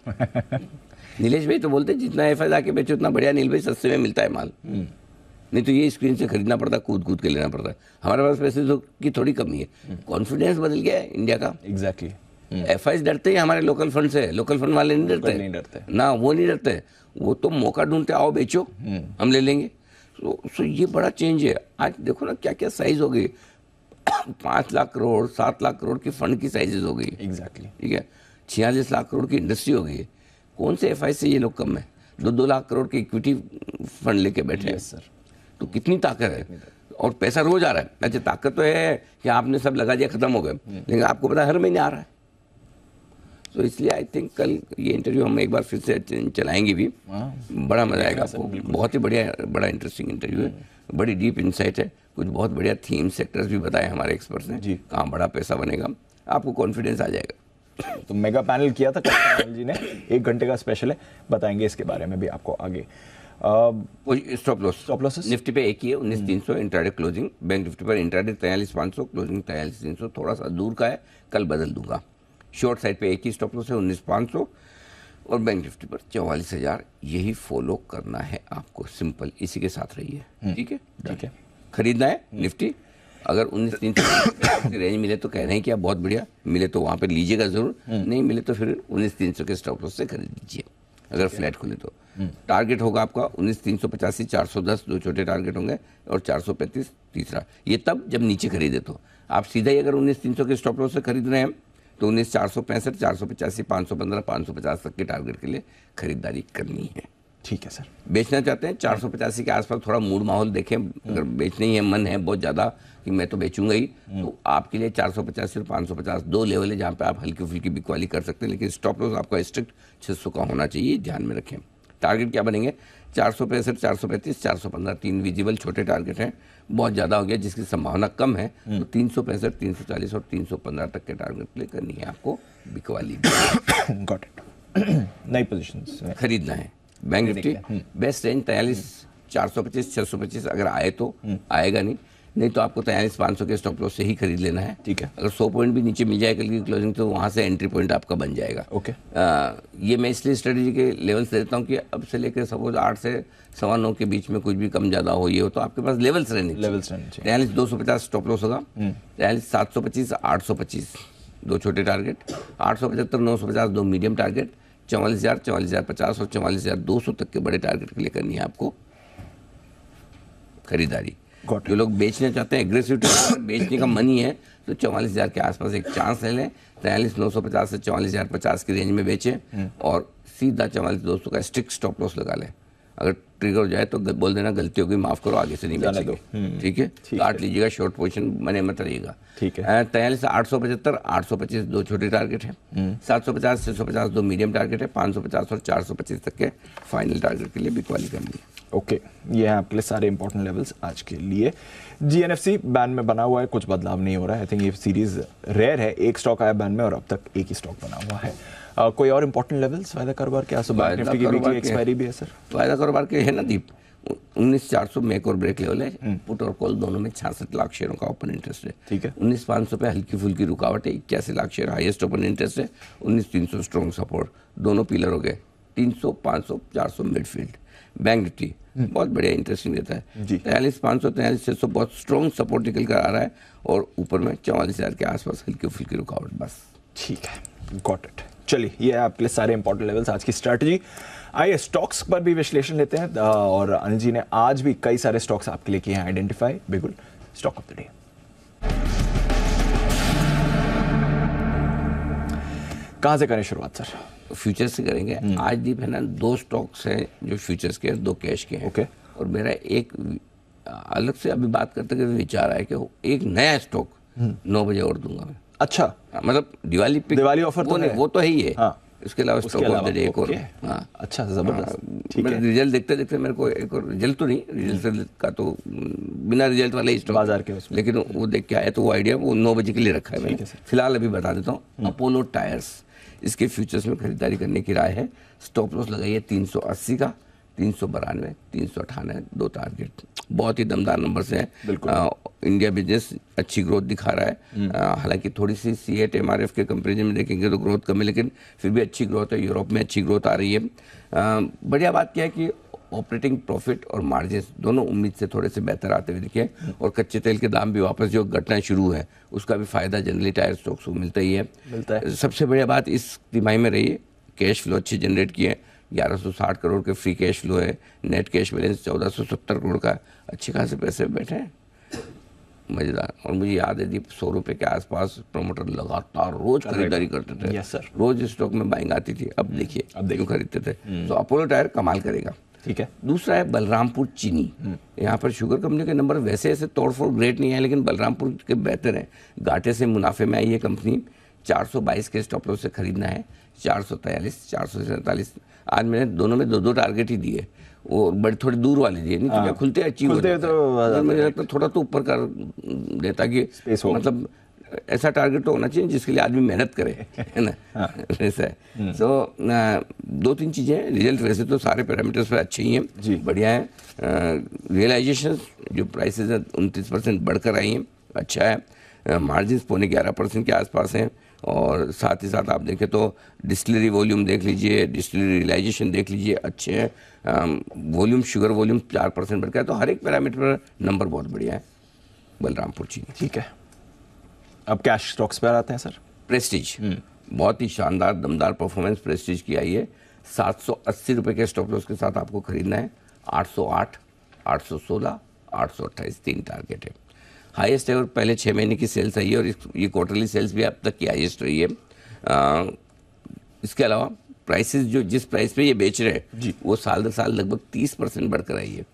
[SPEAKER 1] नीलेश भाई तो बोलते जितना एफआईएस आके बेचो उतना बढ़िया, नील भाई सस्ते में मिलता है माल, नहीं तो ये स्क्रीन से खरीदना पड़ता, कूद के लेना पड़ता है। हमारे पास पैसे की थोड़ी कमी है, कॉन्फिडेंस बदल गया है इंडिया का।
[SPEAKER 2] एग्जैक्टली।
[SPEAKER 1] एफआईएस डरते हैं हमारे लोकल फंड से, लोकल फंड वाले नहीं डरते ना, वो नहीं डरते, वो तो मौका ढूंढते, आओ बेचो हम ले लेंगे। सो ये बड़ा चेंज है। आज देखो ना क्या क्या साइज हो गई, 5 लाख करोड़ 7 लाख करोड़ की फंड की साइजेज हो गई।
[SPEAKER 2] एग्जैक्टली।
[SPEAKER 1] ठीक है, 46 लाख करोड़ की इंडस्ट्री हो गई है। कौन से एफआईएस से ये लोग कम है? 2-2 लाख करोड़ के इक्विटी फंड लेके बैठे हैं सर। तो कितनी ताकत है, और पैसा रोज आ रहा है। अच्छा, ताकत तो है कि आपने सब लगा दिया खत्म हो गए, लेकिन आपको पता है हर महीने आ रहा है। तो इसलिए आई थिंक कल ये इंटरव्यू हम एक बार फिर से चलाएंगे भी, बड़ा मजा आएगा आपको। बहुत ही बड़ा इंटरेस्टिंग इंटरव्यू है, बड़ी डीप इंसाइट है, कुछ बहुत बढ़िया थीम सेक्टर्स भी बताए हमारे एक्सपर्ट्स ने,
[SPEAKER 2] जी।
[SPEAKER 1] कहाँ बड़ा पैसा बनेगा, आपको कॉन्फिडेंस आ जाएगा।
[SPEAKER 2] तो मेगा पैनल किया था कपिल जी ने, 1 घंटे का स्पेशल है, बताएंगे इसके बारे में भी आपको आगे।
[SPEAKER 1] स्टॉप लॉसेस निफ्टी पे एक ही है 19,300 इंट्राडे क्लोजिंग, बैंक निफ्टी पर इंट्राडे 43,500 क्लोजिंग 43,300, थोड़ा सा दूर का है, कल बदल दूंगा। शॉर्ट साइड पे एक ही स्टॉप लॉस है 19,500 और बैंक निफ्टी पर 44,000, यही फॉलो करना है आपको, सिंपल, इसी के साथ रहिए। ठीक है,
[SPEAKER 2] ठीक है।
[SPEAKER 1] खरीदना है निफ्टी, अगर 19,300 की रेंज मिले तो कह रहे हैं कि आप बहुत बढ़िया, मिले तो वहाँ पर लीजिएगा जरूर, नहीं मिले तो फिर 19,300 के स्टॉप लॉस से खरीद लीजिए अगर फ्लैट खुले तो। टारगेट होगा आपका 19,385, 410 दो छोटे टारगेट होंगे और 435 तीसरा, ये तब जब नीचे खरीदे तो। आप सीधा ही अगर 19,300 के स्टॉप लॉस से खरीद रहे हैं तो 19,465, 485, 515, 550 तक के टारगेट के लिए खरीदारी करनी है।
[SPEAKER 2] ठीक है सर।
[SPEAKER 1] बेचना चाहते हैं 485 के आसपास, थोड़ा मूड माहौल देखें, अगर बेचना ही है, मन है बहुत ज़्यादा कि मैं तो बेचूंगा ही, तो आपके लिए 485 और 550 दो लेवल है जहाँ पे आप हल्की फुल्की बिकवाली कर सकते हैं, लेकिन स्टॉप लॉस आपका स्ट्रिक्ट 600 का होना चाहिए, ध्यान में रखें। टारगेट क्या बनेंगे 465, 435, 415, 3 विजिबल छोटे टारगेट हैं, बहुत ज़्यादा हो गया जिसकी संभावना कम है, तो 365, 340 और 315 तक के टारगेट प्ले करनी है आपको बिकवाली।
[SPEAKER 2] Got it. नई पोजीशंस
[SPEAKER 1] खरीदना है। बैंक निफ्टी बेस्ट रेंज 43, 425, 625 अगर आए तो, आएगा नहीं तो आपको 43,500 के स्टॉप लॉस से ही खरीद लेना है।
[SPEAKER 2] ठीक है।
[SPEAKER 1] अगर 100 पॉइंट भी नीचे मिल जाए कल की क्लोजिंग तो वहाँ से एंट्री पॉइंट आपका बन जाएगा।
[SPEAKER 2] ओके।
[SPEAKER 1] ये मैं इसलिए स्ट्रेटेजी के लेवल्स देता हूँ कि अब से लेकर सपोज 8 से 9:15 के बीच में कुछ भी कम ज़्यादा हो ये हो तो आपके पास लेवल्स रहने चाहिए। 43,250 स्टॉप लॉस होगा, 43,725, 825 दो छोटे टारगेट, 875, 950 दो मीडियम टारगेट, 44,000, 44,050 और 44,200 तक के बड़े टारगेट के लिए करनी है आपको खरीदारी। जो लोग बेचना चाहते हैं एग्रेसिव बेचने का मन ही है तो 44,000 के आसपास एक चांस ले लें, 43,950 से 44,050 की रेंज में बेचें और सीधा 44,200 का स्ट्रिक्ट स्टॉप लॉस लगा लें। अगर ट्रिगर हो जाए तो बोल देना गलती हो गई, माफ करो, आगे से नहीं बेचेंगे। ठीक है, काट लीजिएगा, शॉर्ट पोजीशन बने मत रहिएगा।
[SPEAKER 2] ठीक है।
[SPEAKER 1] 43,875, 825 दो छोटे टारगेट हैं, 750, 650 दो मीडियम टारगेट है, 550 और 425 तक के फाइनल टारगेट के लिए बिकवाली करनी है।
[SPEAKER 2] ओके, ये है आपके लिए सारे इंपॉर्टेंट लेवल्स आज के लिए। GNFC बैन में बना हुआ है, कुछ बदलाव नहीं हो रहा है। आई थिंक ये सीरीज रेयर है, एक स्टॉक आया बैन में और अब तक एक ही स्टॉक बना हुआ है। कोई और इंपॉर्टेंट लेवल्स वायदा कारोबार के? बैंक निफ्टी की वीकली एक्सपायरी भी है सर।
[SPEAKER 1] वायदा कारोबार के है ना दीप, 19,400 मेक और ब्रेक लेवल है, पुट और कॉल दोनों में 66 लाख शेयरों का ओपन इंटरेस्ट है।
[SPEAKER 2] ठीक है।
[SPEAKER 1] 19,500 पे हल्की फुल्की रुकावट है, 81 lakh share highest open interest है, 19,300 स्ट्रॉन्ग सपोर्ट, दोनों पिलर हो गए, 300, 500, 400 मिडफील्ड। बैंक निफ्टी बहुत बढ़िया इंटरेस्टिंग देता है, 43,500, 43,600 बहुत स्ट्रॉन्ग सपोर्ट निकल कर आ रहा है और ऊपर में 44,000 के आसपास हल्की फुल्की रुकावट बस।
[SPEAKER 2] ठीक है, गॉट इट। चलिए, ये है आपके लिए सारे इंपॉर्टेंट लेवल्स आज की स्ट्रैटेजी। आइए स्टॉक्स पर भी विश्लेषण लेते हैं और अनिल जी ने आज भी कई सारे स्टॉक्स आपके लिए किए हैं आइडेंटिफाई। बिल्कुल, स्टॉक ऑफ द डे कहां से करें शुरुआत सर?
[SPEAKER 1] फ्यूचर्स से करेंगे। आज दीप है ना, 2 स्टॉक्स हैं जो फ्यूचर्स के हैं, 2 कैश के हैं।
[SPEAKER 2] ओके।
[SPEAKER 1] और मेरा एक अलग से अभी बात करते करते विचार है कि एक नया स्टॉक 9 बजे और दूंगा मैं।
[SPEAKER 2] अच्छा,
[SPEAKER 1] मतलब दिवाली ऑफर
[SPEAKER 2] तो है।
[SPEAKER 1] वो तो है ही है।
[SPEAKER 2] हाँ।
[SPEAKER 1] उसके अलावा स्टॉक ऑफ द डे एक और।
[SPEAKER 2] हाँ, अच्छा, जबरदस्त। ठीक है।
[SPEAKER 1] रिजल्ट देखते देखते मेरे को एक और रिजल्ट तो नहीं, रिजल्ट का तो बिना रिजल्ट वाले ही स्टॉक
[SPEAKER 2] बाजार के उसमें,
[SPEAKER 1] लेकिन वो देख के आया तो वो आइडिया वो 9 बजे के लिए रखा है मैंने। फिलहाल अभी बता देता हूँ, अपोलो टायर्स, इसके फ्यूचर्स में खरीदारी करने की राय है। स्टॉप लॉस लगाइए 380 का, 392, 398 दो टारगेट, बहुत ही दमदार नंबर से है। इंडिया बिजनेस अच्छी ग्रोथ दिखा रहा है, हालांकि थोड़ी सी C8 MRF के कंपेरिजन में देखेंगे तो ग्रोथ कम है, लेकिन फिर भी अच्छी ग्रोथ है। यूरोप में अच्छी ग्रोथ आ रही है। बढ़िया बात क्या है कि ऑपरेटिंग प्रॉफिट और मार्जिन दोनों उम्मीद से थोड़े से बेहतर आते हुए दिखे और कच्चे तेल के दाम भी वापस जो घटना शुरू है उसका भी फायदा जनरली टायर स्टॉक्स को मिलता ही है। सबसे बढ़िया बात इस तिमाही में रही है, कैश फ्लो अच्छे जनरेट किए, 1160 करोड़ के फ्री कैश फ्लो है, नेट कैश बैलेंस 1470 करोड़ का, अच्छे खासे पैसे बैठे हैं, मजेदार। और मुझे याद है दीप 100 रुपये के आसपास प्रमोटर लगातार रोज खरीदारी करते थे।
[SPEAKER 2] Yes sir.
[SPEAKER 1] रोज स्टॉक में बाइंग आती थी, अब देखिए क्यों खरीदते थे। तो अपोलो टायर कमाल करेगा।
[SPEAKER 2] ठीक है।
[SPEAKER 1] दूसरा है बलरामपुर चीनी, यहाँ पर शुगर कंपनी के नंबर वैसे ऐसे तोड़फोड़ ग्रेट नहीं है, लेकिन बलरामपुर के बेहतर हैं। घाटे से मुनाफे में आई है कंपनी, 422 के स्टॉप लॉस से खरीदना है, 443, 447। आज मैंने दोनों में 2 टारगेट ही दिए, वो बड़ी थोड़ी दूर वाली दिए, नहीं तो क्या खुलते अचीव हो जाता है। तो मुझे लगता है थोड़ा तो ऊपर कर देता कि मतलब ऐसा टारगेट तो होना चाहिए जिसके लिए आदमी मेहनत करे, है ना। वैसा है। सो 2-3 चीज़ें हैं। रिजल्ट वैसे तो सारे पैरामीटर्स पे अच्छे ही हैं, बढ़िया है। रियलाइजेशन जो प्राइसेस है 29% बढ़कर आई हैं, अच्छा है। मार्जिन 11.5% के आसपास हैं। और साथ ही साथ आप देखें तो डिस्टिलरी वॉल्यूम देख लीजिए, डिस्टिलरी रियलाइजेशन देख लीजिए, अच्छे हैं। वॉल्यूम, शुगर वॉल्यूम 4% बढ़ गया है। तो हर एक पैरामीटर पर नंबर बहुत बढ़िया है बलरामपुर चीनी।
[SPEAKER 2] ठीक है, अब कैश स्टॉक्स पर आते हैं सर।
[SPEAKER 1] प्रेस्टीज बहुत ही शानदार दमदार परफॉर्मेंस प्रेस्टीज की आई है। 780 रुपये के स्टॉप लॉस के साथ आपको खरीदना है। 808, 816, 828 3 टारगेट है। हाईएस्ट है और पहले 6 महीने की सेल्स आई है और ये क्वार्टरली सेल्स भी अब तक की हाईएस्ट रही है। इसके अलावा प्राइसेस जो जिस प्राइस पे ये बेच रहे हैं वो साल दर साल लगभग 30% बढ़कर आई है।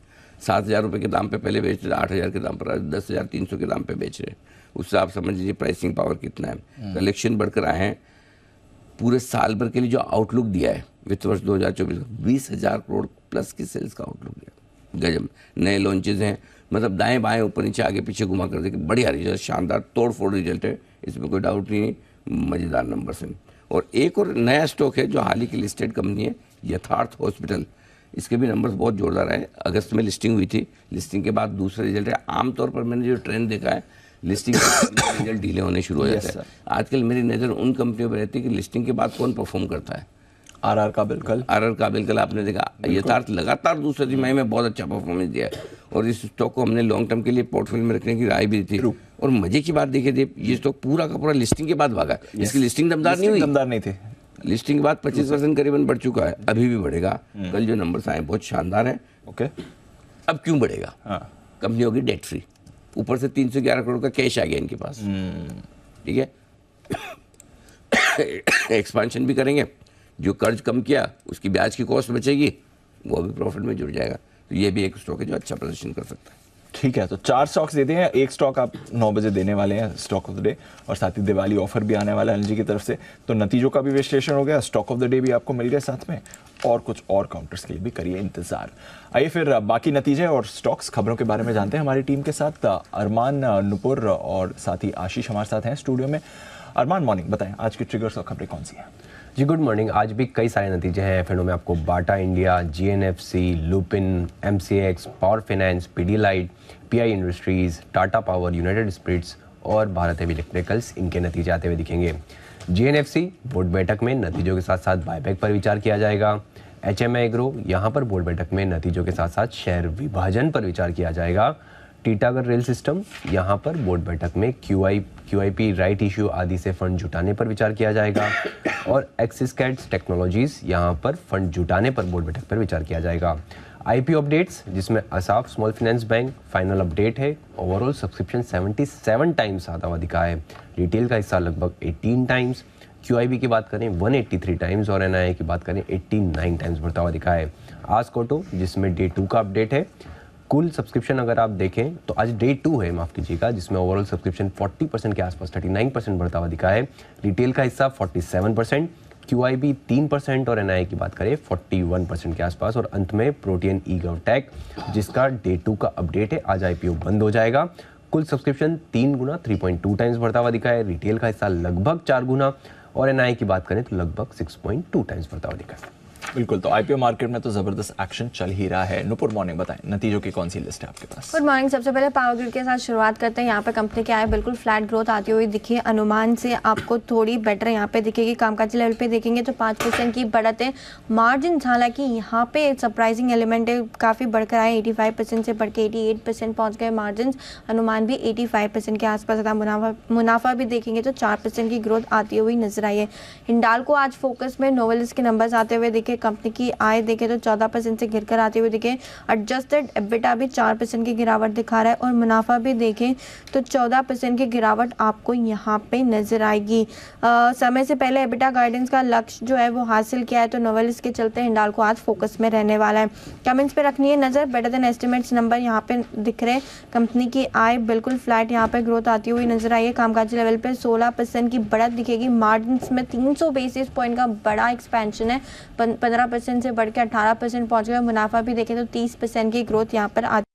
[SPEAKER 1] 7,000 रुपये के दाम पे पहले बेच रहे, 8,000 के दाम पर 10,300 के दाम पे बेच रहे हैं। उससे आप समझ लीजिए प्राइसिंग पावर कितना है। कलेक्शन बढ़कर आए हैं। पूरे साल भर के लिए जो आउटलुक दिया है वित्त वर्ष 2024 20,000 करोड़ प्लस की सेल्स का आउटलुक दिया। गजब नए लॉन्चेज हैं, मतलब दाएं बाएं ऊपर नीचे आगे पीछे घुमा कर देखिए, बढ़िया रिजल्ट, शानदार तोड़ फोड़ रिजल्ट है, इसमें कोई डाउट नहीं है। मज़ेदार नंबर से। और एक और नया स्टॉक है जो हाल ही की लिस्टेड कंपनी है, यथार्थ हॉस्पिटल। इसके भी नंबर्स बहुत जोरदार आए। अगस्त में लिस्टिंग हुई थी, लिस्टिंग के बाद दूसरा रिजल्ट है। आमतौर पर मैंने जो ट्रेंड देखा है लिस्टिंग के रिजल्ट डीले होने शुरू हो जाते हैं। आजकल मेरी नज़र उन कंपनियों पर रहती है कि लिस्टिंग के बाद कौन परफॉर्म करता है।
[SPEAKER 2] आरआर काबिल कल आपने देखा,
[SPEAKER 1] यथार्थ लगातार दूसरे तिमाही में बहुत अच्छा परफॉर्मेंस दिया है और इस स्टॉक को हमने लॉन्ग टर्म के लिए पोर्टफोलियो में रखने की राय भी दी थी। और मजे की बात देखिए, ये स्टॉक पूरा का पूरा लिस्टिंग के बाद भागा। इसकी लिस्टिंग दमदार नहीं थी। लिस्टिंग के बाद 25% करीबन बढ़ चुका है, अभी भी बढ़ेगा। कल जो नंबर्स आए बहुत शानदार है।
[SPEAKER 2] ओके,
[SPEAKER 1] अब क्यों बढ़ेगा? कंपनी होगी डेट फ्री, ऊपर से 311 करोड़ का कैश आ गया इनके पास। ठीक है, एक्सपांशन भी करेंगे, जो कर्ज कम किया उसकी ब्याज की कॉस्ट बचेगी, वो भी प्रॉफिट में जुड़ जाएगा। तो ये भी एक स्टॉक है जो अच्छा प्रदर्शन कर सकता है।
[SPEAKER 2] ठीक है, तो 4 स्टॉक्स देते हैं, एक स्टॉक आप 9 बजे देने वाले हैं स्टॉक ऑफ द डे, और साथ ही दिवाली ऑफर भी आने वाला है एलजी की तरफ से। तो नतीजों का भी विश्लेषण हो गया, स्टॉक ऑफ द डे भी आपको मिल गया साथ में, और कुछ और काउंटर्स के लिए भी करिए इंतजार। आइए फिर बाकी नतीजे और स्टॉक्स खबरों के बारे में जानते हैं हमारी टीम के साथ। अरमान नुपुर और साथ ही आशीष हमारे साथ हैं स्टूडियो में। अरमान, मॉर्निंग, बताएं आज की ट्रिगर्स और खबरें कौन सी हैं?
[SPEAKER 3] जी गुड मॉर्निंग। आज भी कई सारे नतीजे हैं एफ में आपको Bata India, GNFC, Lupin, MCX, power finance, Pidilite, PI industries, Tata power, United Spirits और भारत हेवी इलेक्ट्रिकल्स, इनके नतीजे आते हुए दिखेंगे। जीएनएफसी बोर्ड बैठक में नतीजों के साथ साथ बायबैक पर विचार किया जाएगा। एचएमआई एग्रो, यहाँ पर बोर्ड बैठक में नतीजों के साथ साथ शेयर विभाजन पर विचार किया जाएगा। टीटागढ़ रेल सिस्टम, यहाँ पर बोर्ड बैठक में क्यूआईपी राइट इश्यू आदि से फंड जुटाने पर विचार किया जाएगा। और एक्सिस कैट्स टेक्नोलॉजीज, यहाँ पर फंड जुटाने पर बोर्ड बैठक पर विचार किया जाएगा। आईपीओ अपडेट्स, जिसमें ESAF small finance bank final update है। ओवरऑल सब्सक्रिप्शन 77 टाइम्स आधा हुआ दिखा है। रिटेल का हिस्सा लगभग 18 टाइम्स। क्यूआईबी की बात करें 183 टाइम्स और एनआईआई की बात करें 89 टाइम्स बढ़ता हुआ दिखा है। आस्कोटो, जिसमें डे 2 का अपडेट है। कुल सब्सक्रिप्शन अगर आप देखें तो आज डे 2 है, माफ कीजिएगा, जिसमें ओवरऑल सब्सक्रिप्शन 40% के आसपास 39% बढ़ता हुआ दिखा है। रिटेल का हिस्सा 47%, क्यूआईबी 3% और एनआईआई की बात करें 41% के आसपास। और अंत में प्रोटीन ईगवटेक, जिसका डे 2 का अपडेट है, आज आईपीओ बंद हो जाएगा। कुल सब्सक्रिप्शन 3 गुना 3.2 टाइम्स बढ़ता हुआ दिखा है। रिटेल का हिस्सा लगभग 4 गुना और एनआईआई की बात करें तो लगभग 6.2 टाइम्स बढ़ता हुआ दिखा है।
[SPEAKER 2] बिल्कुल, तो आईपीओ मार्केट में तो जबरदस्त एक्शन चल ही रहा है। नुपुर, मॉर्निंग, बताएं नतीजों की कौन सी लिस्ट है आपके पास?
[SPEAKER 4] Good morning. सबसे पहले पावर ग्रिड के साथ शुरुआत करते हैं। यहाँ पे कंपनी के आए बिल्कुल फ्लैट ग्रोथ आती हुई दिखी है। अनुमान से आपको थोड़ी बेटर यहाँ पे दिखेगी। कामकाजी लेवल पे देखेंगे तो 5% की बढ़त है। मार्जिन हालांकि यहाँ पे सरप्राइजिंग एलिमेंट है, काफ़ी बढ़कर आए, 85% से बढ़ के 88% पहुँच गए मार्जिन। अनुमान भी 85% के आसपास था। मुनाफा भी देखेंगे तो 4% की ग्रोथ आती हुई नजर आई है। हिंडाल्को आज फोकस में, नोवेलिस के नंबर्स आते हुए दिखे। कंपनी की आय देखें तो 14% से गिरकर आते हुए दिखे। एडजस्टेड एबिटा भी 4% की गिरावट दिखा रहा है और मुनाफा भी देखें तो 14% की गिरावट आपको यहाँ पे नजर आएगी। समय से पहले एबिटा गाइडेंस का लक्ष्य जो है वो हासिल किया है, तो नोवेलिस के चलते हिंडाल्को आज फोकस में रहने वाला है। कमेंट्स पे रखनी है नजर। बेटर देन एस्टिमेट्स नंबर यहाँ पे दिख रहे। कंपनी की आय बिल्कुल फ्लैट यहाँ पे ग्रोथ आती हुई नजर आई है। कामकाजी लेवल पे 16% की बढ़त दिखेगी। मार्जिन में 300 बेसिस पॉइंट का बड़ा एक्सपेंशन है। 15% से बढ़ के 18% पहुंच गया। मुनाफा भी देखें तो 30% की ग्रोथ यहाँ पर आती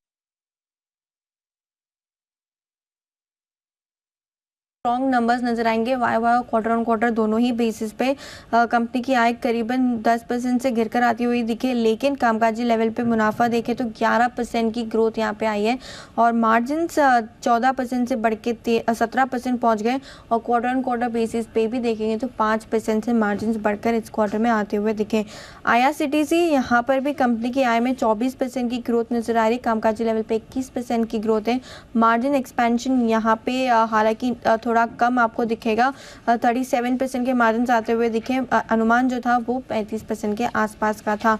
[SPEAKER 4] स्ट्रॉन्ग नंबर्स नजर आएंगे। वाई क्वार्टर ऑन क्वार्टर दोनों ही बेसिस पे कंपनी की आय करीबन 10% से गिरकर आती हुई दिखे, लेकिन कामकाजी लेवल पे मुनाफा देखें तो 11% की ग्रोथ यहाँ पे आई है और मार्जिन 14% से बढ़ के 17% पहुंच गए और क्वार्टर ऑन क्वार्टर बेसिस पे भी देखेंगे तो 5% से मार्जिन बढ़कर इस क्वार्टर में आते हुए दिखे। IRCTC यहाँ पर भी कंपनी की आय में 24% की ग्रोथ नजर आ रही, कामकाजी लेवल पे 21% की ग्रोथ है। मार्जिन एक्सपेंशन यहाँ पे हालांकि थोड़ा कम आपको दिखेगा, 37% के मार्जिन आते हुए दिखे, अनुमान जो था वो 35% के आसपास का था।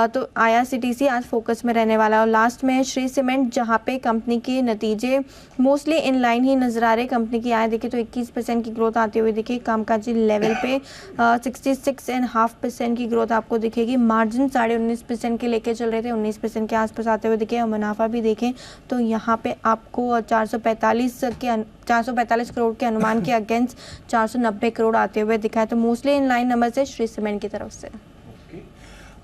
[SPEAKER 4] तो IRCTC आज फोकस में रहने वाला है। और लास्ट में श्री सीमेंट, जहां पे कंपनी के नतीजे मोस्टली इन लाइन ही नजर आ रहे। कंपनी की आय देखिए तो 21% की ग्रोथ आती हुई दिखी, कामकाजी लेवल पे 66.5% की ग्रोथ आपको दिखेगी। मार्जिन 19.5% के लेके चल रहे थे, 19% के आसपास आते हुए दिखे और मुनाफा भी देखें तो यहाँ पे आपको 445 करोड़ के अनुमान के अगेंस्ट 490 करोड़ आते हुए दिखा है। तो मोस्टली इन लाइन नंबर से श्री सीमेंट की तरफ से।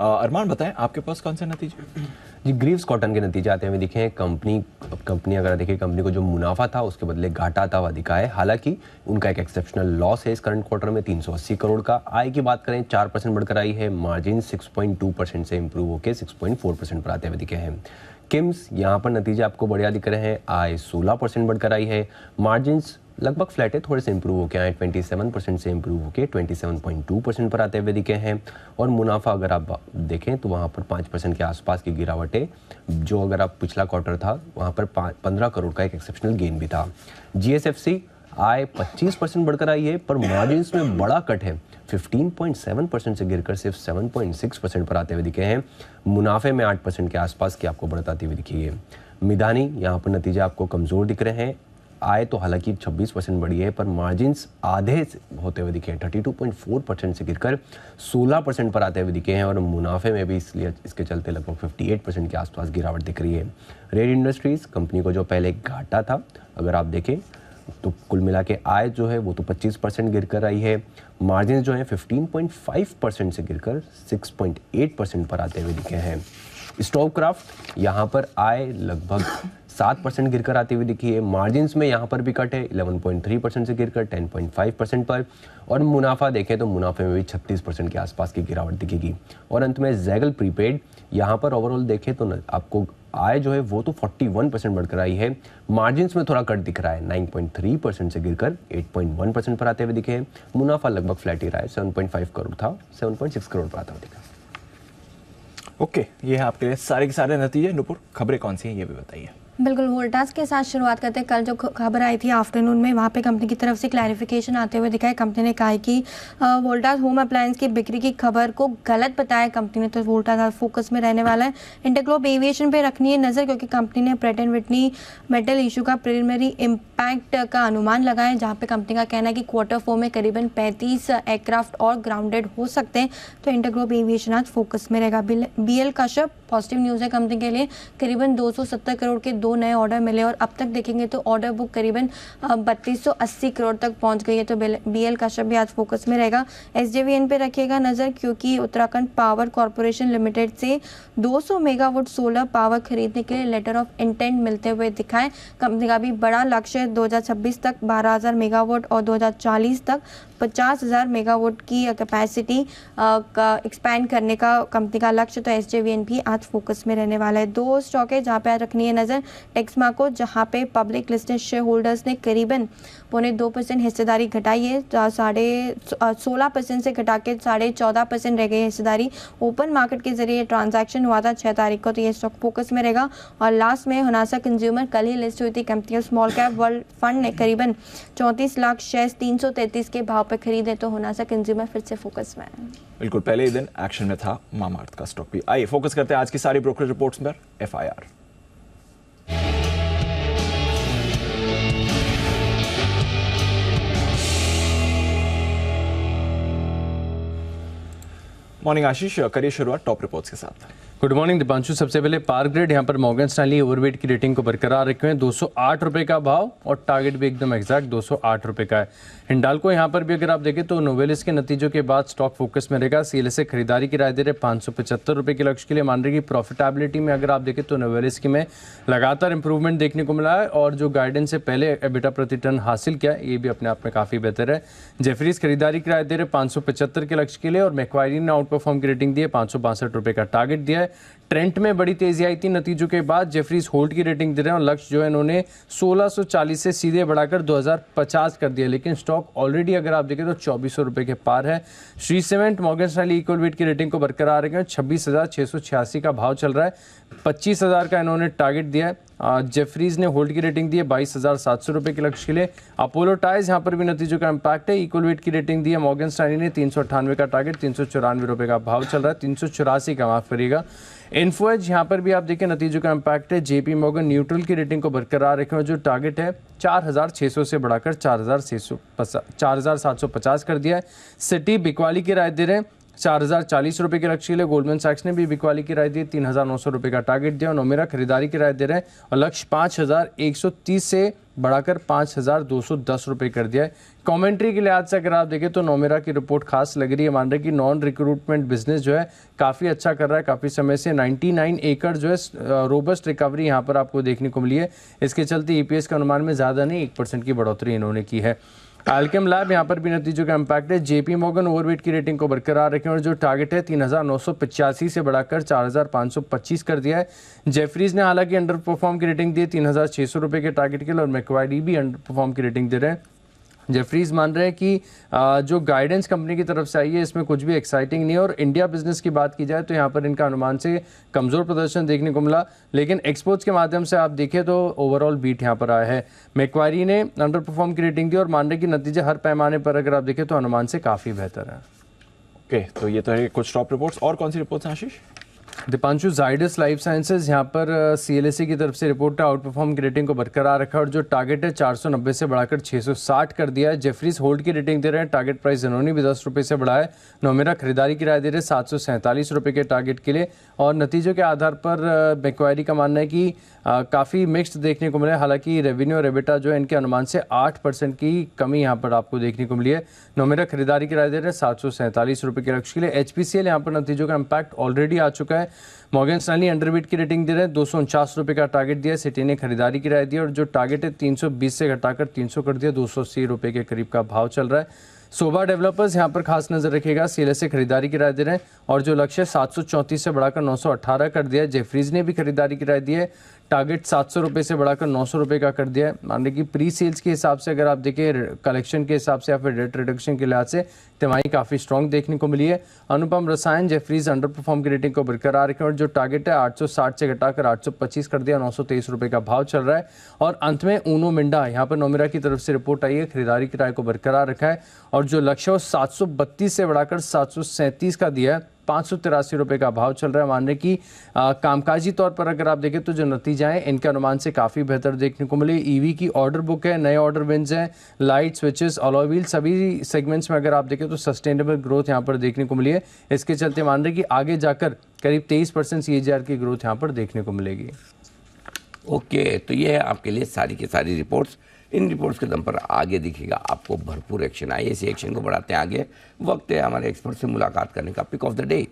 [SPEAKER 2] अरमान बताएं आपके पास कौन से नतीजे?
[SPEAKER 3] जी, ग्रीव्स कॉटन के नतीजे आते हुए दिखे। कंपनी अगर देखें, कंपनी को जो मुनाफा था उसके बदले घाटा आता हुआ दिखा है। हालांकि उनका एक एक्सेप्शनल लॉस है इस करंट क्वार्टर में 380 करोड़ का। आय की बात करें 4% बढ़कर आई है, मार्जिन 6.2% से इंप्रूव होकर 6.4% पर आते हुए दिखे हैं। किम्स यहाँ पर नतीजे आपको बढ़िया दिख रहे हैं, आय 16% बढ़कर आई है, मार्जिन लगभग फ्लैट है, थोड़े से इंप्रूव होकर आए 27% से इंप्रूव होकर 27.2% पर आते हुए दिखे हैं। और मुनाफा अगर आप देखें तो वहाँ पर 5% के आसपास की गिरावट है, जो अगर आप पिछला क्वार्टर था वहाँ पर 15 करोड़ का एक एक्सेप्शनल गेन भी था। GSFC आय 25% बढ़कर आई है, पर मार्जिन में बड़ा कट है, 15.7% से गिरकर सिर्फ 7.6% पर आते हुए दिखे हैं। मुनाफे में 8% के आसपास की आपको बढ़त आती हुई दिखी है। मिधानी यहाँ पर नतीजे आपको कमज़ोर दिख रहे हैं। आय तो हालांकि 26% बढ़ी है, पर मार्जिन्स आधे होते हुए दिखे हैं, 32.4% से गिरकर 16% पर आते हुए दिखे हैं। और मुनाफे में भी इसलिए इसके चलते लगभग 58% के आसपास गिरावट दिख रही है। रेड इंडस्ट्रीज़ कंपनी को जो पहले घाटा था, अगर आप देखें तो कुल मिला के आय जो है वो तो 25% गिरकर आई है, मार्जिन जो है 15.5% से गिरकर 6.8% पर आते हुए दिखे हैं। स्टोवक्राफ्ट यहाँ पर आय लगभग 7% गिरकर आती हुई दिखी है, मार्जिन्स में यहाँ पर भी कट है 11.3% से गिरकर 10.5% पर। और मुनाफा देखें तो मुनाफे में भी 36% के आसपास की गिरावट दिखेगी। और अंत में जैगल प्रीपेड, यहाँ पर ओवरऑल देखें तो आपको आय जो है वो तो 41% बढ़कर आई है, मार्जिन्स में थोड़ा कट दिख रहा है, 9.3% से गिरकर 8.1% पर आते हुए दिखे हैं। मुनाफा लगभग फ्लैट ही रहा है, 7.5 करोड़ था, 7.6 करोड़ पर आता हुआ दिखा।
[SPEAKER 2] ओके, ये है आपके लिए सारे के सारे नतीजे। नुपुर, खबरें कौन सी हैं ये भी बताइए।
[SPEAKER 4] बिल्कुल, वोल्टास के साथ शुरुआत करते हैं। कल जो खबर आई थी आफ्टरनून में, वहाँ पे कंपनी की तरफ से क्लैरिफिकेशन आते हुए दिखा है। कंपनी ने कहा है कि वोल्टास होम अप्लायंस की बिक्री की खबर को गलत बताया कंपनी ने, तो वोल्टास फोकस में रहने वाला है। इंटरग्लोब एविएशन पे रखनी है नज़र, क्योंकि कंपनी ने parade and Whitney metal issue का प्रिलिमिनरी इम्पैक्ट का अनुमान लगाया है, जहाँ पे कंपनी का कहना है कि Q4 में करीबन 35 एयरक्राफ्ट और ग्राउंडेड हो सकते हैं। तो इंटरग्लोब एविएशन आज फोकस में रहेगा। BL कश्यप, पॉजिटिव न्यूज़ है कंपनी के लिए, करीबन 270 करोड़ के 2 नए ऑर्डर मिले और अब तक देखेंगे तो ऑर्डर बुक करीबन 3280 करोड़ तक पहुंच गई है। तो BL कश्यप भी आज फोकस में रहेगा। SJVN पे रखिएगा नज़र, क्योंकि उत्तराखंड पावर कॉरपोरेशन लिमिटेड से 200 मेगावाट सोलर पावर खरीदने के लिए लेटर ऑफ इंटेंट मिलते हुए दिखा है। कंपनी का भी बड़ा लक्ष्य 2026 तक 12,000 मेगावाट और 2040 तक 50,000 मेगावाट की कैपेसिटी का एक्सपैंड करने का कंपनी का लक्ष्य। तो SJVN भी आज फोकस में रहने वाला है। 2 स्टॉक है जहाँ पे रखनी है नज़र, टेक्समाको, जहाँ पे पब्लिक लिस्टेड शेयर होल्डर्स ने करीबन 0.2% हिस्सेदारी घटाई है, 16% से घटा के 14.5% रह गई हिस्सेदारी। ओपन मार्केट के जरिए ट्रांजैक्शन हुआ था 6 तारीख को, तो ये स्टॉक फोकस में रहेगा। और लास्ट में हुनासा कंज्यूमर, कल ही लिस्ट हुई थी company, small cap world fund ने करीबन 34 लाख शेयर्स 333 के भाव पर खरीदे, तो हुनासा कंज्यूमर फिर से फोकस में है।
[SPEAKER 2] बिल्कुल, पहले ही दिन एक्शन में था मामाअर्थ का स्टॉक भी। आइए फोकस करते हैं आज की सारी ब्रोकरेज रिपोर्ट्स पर। FIR मॉर्निंग आशीष, करिए शुरुआत टॉप रिपोर्ट्स के साथ।
[SPEAKER 5] Good morning Deepanshu. सबसे पहले पार्क ग्रिड यहाँ पर मॉर्गन स्टैनली ओवरवेट की रेटिंग को बरकरार रखे हुए हैं, 208 रुपये का भाव और टारगेट भी एकदम एग्जैक्ट 208 रुपये का है। हिंडाल्को यहाँ पर भी अगर आप देखें तो नोवेलिस के नतीजों के बाद स्टॉक फोकस में रहेगा। सीएलएसए खरीदारी की राय दे रहे 575 रुपये के लक्ष्य के लिए मान रही। प्रॉफिटेबिलिटी में अगर आप देखें तो नोवेलिस की में लगातार इंप्रूवमेंट देखने को मिला है और जो गाइडेंस से पहले एबिटा प्रति टन हासिल किया ये भी अपने आप में काफ़ी बेहतर है। जेफरीज खरीदारी की राय दे रहे 575 के लक्ष्य के लिए और मैक्वायरी ने आउट परफॉर्म की रेटिंग दी है, 562 रुपये का टारगेट दिया है। ट्रेंट में बड़ी तेजी आई थी नतीजों के बाद, जेफरीज होल्ड की रेटिंग दे रहे हैं और लक्ष्य जो है इन्होंने 1640 से सीधे बढ़ाकर 2050 कर दिया, लेकिन स्टॉक ऑलरेडी अगर आप देखें तो 2400 रुपये के पार है। Shri cement Morgan Stanley equal weight की रेटिंग को बरकरार रखें, 26,686 का भाव चल रहा है, 25,000 का इन्होंने टारगेट दिया है। जेफरीज ने होल्ड की रेटिंग दी है 22,700 रुपये के लक्ष्य के लिए। अपोलो टायर्स यहाँ पर भी नतीजों का इम्पैक्ट है, इक्वल वेट की रेटिंग दी है मॉर्गन स्टैनली ने, 398 का टारगेट, 394 रुपये का भाव चल रहा है, 384 का माफ करिएगा। इन्फोएज यहाँ पर भी आप देखिए नतीजों का इम्पैक्ट है, जेपी मॉर्गन न्यूट्रल की रेटिंग को बरकरार रखे हुए, जो टारगेट है 4,600 से बढ़ाकर 4,750 कर दिया है। सिटी बिकवाली की राय दे रहे हैं 4,040 रुपये के लक्ष्य के लिए। गोल्डमैन सैक्स ने भी बिकवाली की राय दी, 3,900 रुपये का टारगेट दिया और नोमेरा खरीदारी की राय दे रहे हैं और लक्ष्य 5,130 से बढ़ाकर 5,210 रुपये कर दिया है। कमेंट्री के लिहाज से अगर आप देखें तो नोमेरा की रिपोर्ट खास लग रही है, मान रहे कि नॉन रिक्रूटमेंट बिजनेस जो है काफ़ी अच्छा कर रहा है, काफ़ी समय से 99 एकड़ जो है रोबस्ट रिकवरी यहाँ पर आपको देखने को मिली है। इसके चलते ईपीएस के अनुमान में ज़्यादा नहीं 1% की बढ़ोतरी इन्होंने की है। अल्केम लैब यहाँ पर भी नतीजों का इम्पैक्ट है, जेपी मॉर्गन ओवरवेट की रेटिंग को बरकरार रखें और जो टारगेट है 3,985 से बढ़ाकर 4,525 कर दिया है। जेफरीज ने हालांकि अंडर परफॉर्म की रेटिंग दी है 3,600 रुपये के टारगेट के लिए और मैक्वायरी भी अंडर परफॉर्म की रेटिंग दे रहे हैं। जेफरीज मान रहे हैं कि जो गाइडेंस कंपनी की तरफ से आई है इसमें कुछ भी एक्साइटिंग नहीं है और इंडिया बिजनेस की बात की जाए तो यहाँ पर इनका अनुमान से कमज़ोर प्रदर्शन देखने को मिला, लेकिन एक्सपोर्ट्स के माध्यम से आप देखें तो ओवरऑल बीट यहाँ पर आया है। मैक्वायरी ने अंडर परफॉर्म की रेटिंग दी और मान रहे कि नतीजे हर पैमाने पर अगर आप देखें तो अनुमान से काफ़ी बेहतर है।
[SPEAKER 2] ओके, तो ये तो है कुछ टॉप रिपोर्ट्स। और कौन सी रिपोर्ट्स हैं आशीष?
[SPEAKER 5] दीपांशु, जाइडस लाइफ साइंसेज यहाँ पर सीएलएसए की तरफ से रिपोर्ट है, आउट परफॉर्म की रेटिंग को बरकरार रखा और जो टारगेट है 490 से बढ़ाकर 660 कर दिया है। जेफरीज होल्ड की रेटिंग दे रहे हैं, टारगेट प्राइस इन्होंने भी 10 रुपये से बढ़ाया है। नोमेरा खरीदारी की राय दे रहे 747 रुपये के टारगेट के लिए और नतीजों के आधार पर मैक्वायरी का मानना है कि काफ़ी मिक्स्ड देखने को मिला है, हालांकि रेवेन्यू और एबिटा जो है इनके अनुमान से 8% की कमी यहाँ पर आपको देखने को मिली है। नोमेरा खरीदारी की राय दे रहे हैं 747 रुपये के लक्ष्य के लिए। एचपीसीएल यहाँ पर नतीजों का इम्पैक्ट ऑलरेडी आ चुका है, मॉर्गन स्टैनली अंडरवेट की रेटिंग दे रहे हैं, 249 रुपये का टारगेट दिया है। सिटी ने खरीदारी की राय दी और जो टारगेट है 320 से घटाकर 300 कर दिया, 280 रुपये के करीब का भाव चल रहा है। सोबा डेवलपर्स यहाँ पर खास नजर रखेगा, सीएलएसए खरीदारी की राय दे रहे हैं और जो लक्ष्य 734 से बढ़ाकर 918 कर दिया है। जेफरीज ने भी खरीदारी की राय दी है, टारगेट 700 रुपये से बढ़ाकर 900 रुपये का कर दिया है। मान लीजिए कि प्री सेल्स के हिसाब से अगर आप देखें, कलेक्शन के हिसाब से या फिर डेट रिडक्शन के लिहाज से तिमाही काफ़ी स्ट्रॉन्ग देखने को मिली है। अनुपम रसायन जेफरीज अंडर परफॉर्म की रेटिंग को बरकरार रखें और जो टारगेट है 860 से घटाकर 825 कर दिया, 923 रुपये का भाव चल रहा है। और अंत में ऊनो मिंडा, यहाँ पर नोमेरा की तरफ से रिपोर्ट आई है, खरीदारी की राय को बरकरार रखा है और जो लक्ष्य 732 से बढ़ाकर 737 का दिया है, 583 रुपये का भाव चल रहा है। मानने की कामकाजी तौर पर अगर आप देखें तो जो नतीजा है इनके अनुमान से काफ़ी बेहतर देखने को मिले। ईवी की ऑर्डर बुक है, नए ऑर्डर विन्स हैं, लाइट, स्विचेस, अलॉय व्हील, सभी सेगमेंट्स में अगर आप देखें तो सस्टेनेबल ग्रोथ यहाँ पर देखने को मिली है। इसके चलते मान रहे कि आगे जाकर करीब 23% CAGR की ग्रोथ यहाँ पर देखने को मिलेगी।
[SPEAKER 1] ओके, तो ये है आपके लिए सारी की सारी रिपोर्ट्स। इन रिपोर्ट्स के दम पर आगे दिखेगा आपको भरपूर एक्शन। आइए इसी एक्शन को बढ़ाते हैं आगे। वक्त है हमारे एक्सपर्ट से मुलाकात करने का। Pick of the day.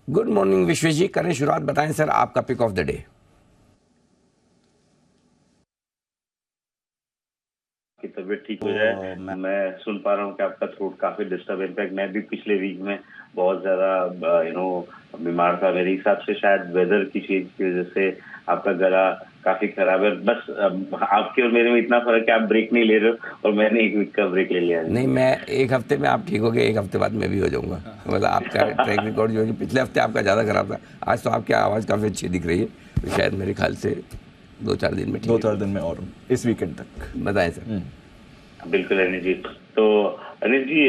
[SPEAKER 1] Good morning Vishwesh ji, करें शुरुआत, बताएं सर आपका पिक ऑफ द डे।
[SPEAKER 6] की तबीयत ठीक हो जाए। मैं सुन पा रहा हूँ कि आपका थ्रोट काफी डिस्टर्ब, इनफैक्ट मैं भी पिछले वीक में बहुत ज्यादा बीमार था। मेरे हिसाब से शायद वेदर की चीज की वजह से आपका गला काफी खराब है। बस आपके और मेरे में इतना फर्क है, आप ब्रेक नहीं ले रहे हो और मैंने एक वीक का ब्रेक ले लिया है।
[SPEAKER 1] नहीं, मैं एक हफ्ते में आप ठीक हो गए, एक हफ्ते बाद मैं भी हो जाऊंगा। मतलब आपका ट्रैक रिकॉर्ड जो है पिछले हफ्ते आपका ज़्यादा खराब था, आज तो आपकी आवाज़ काफ़ी अच्छी दिख रही है, तो शायद मेरे ख्याल से 2-4 दिन में ठीक,
[SPEAKER 2] 2-4 दिन में और इस वीकेंड तक।
[SPEAKER 1] बताएं सर।
[SPEAKER 6] बिल्कुल है जी। तो अनिल जी,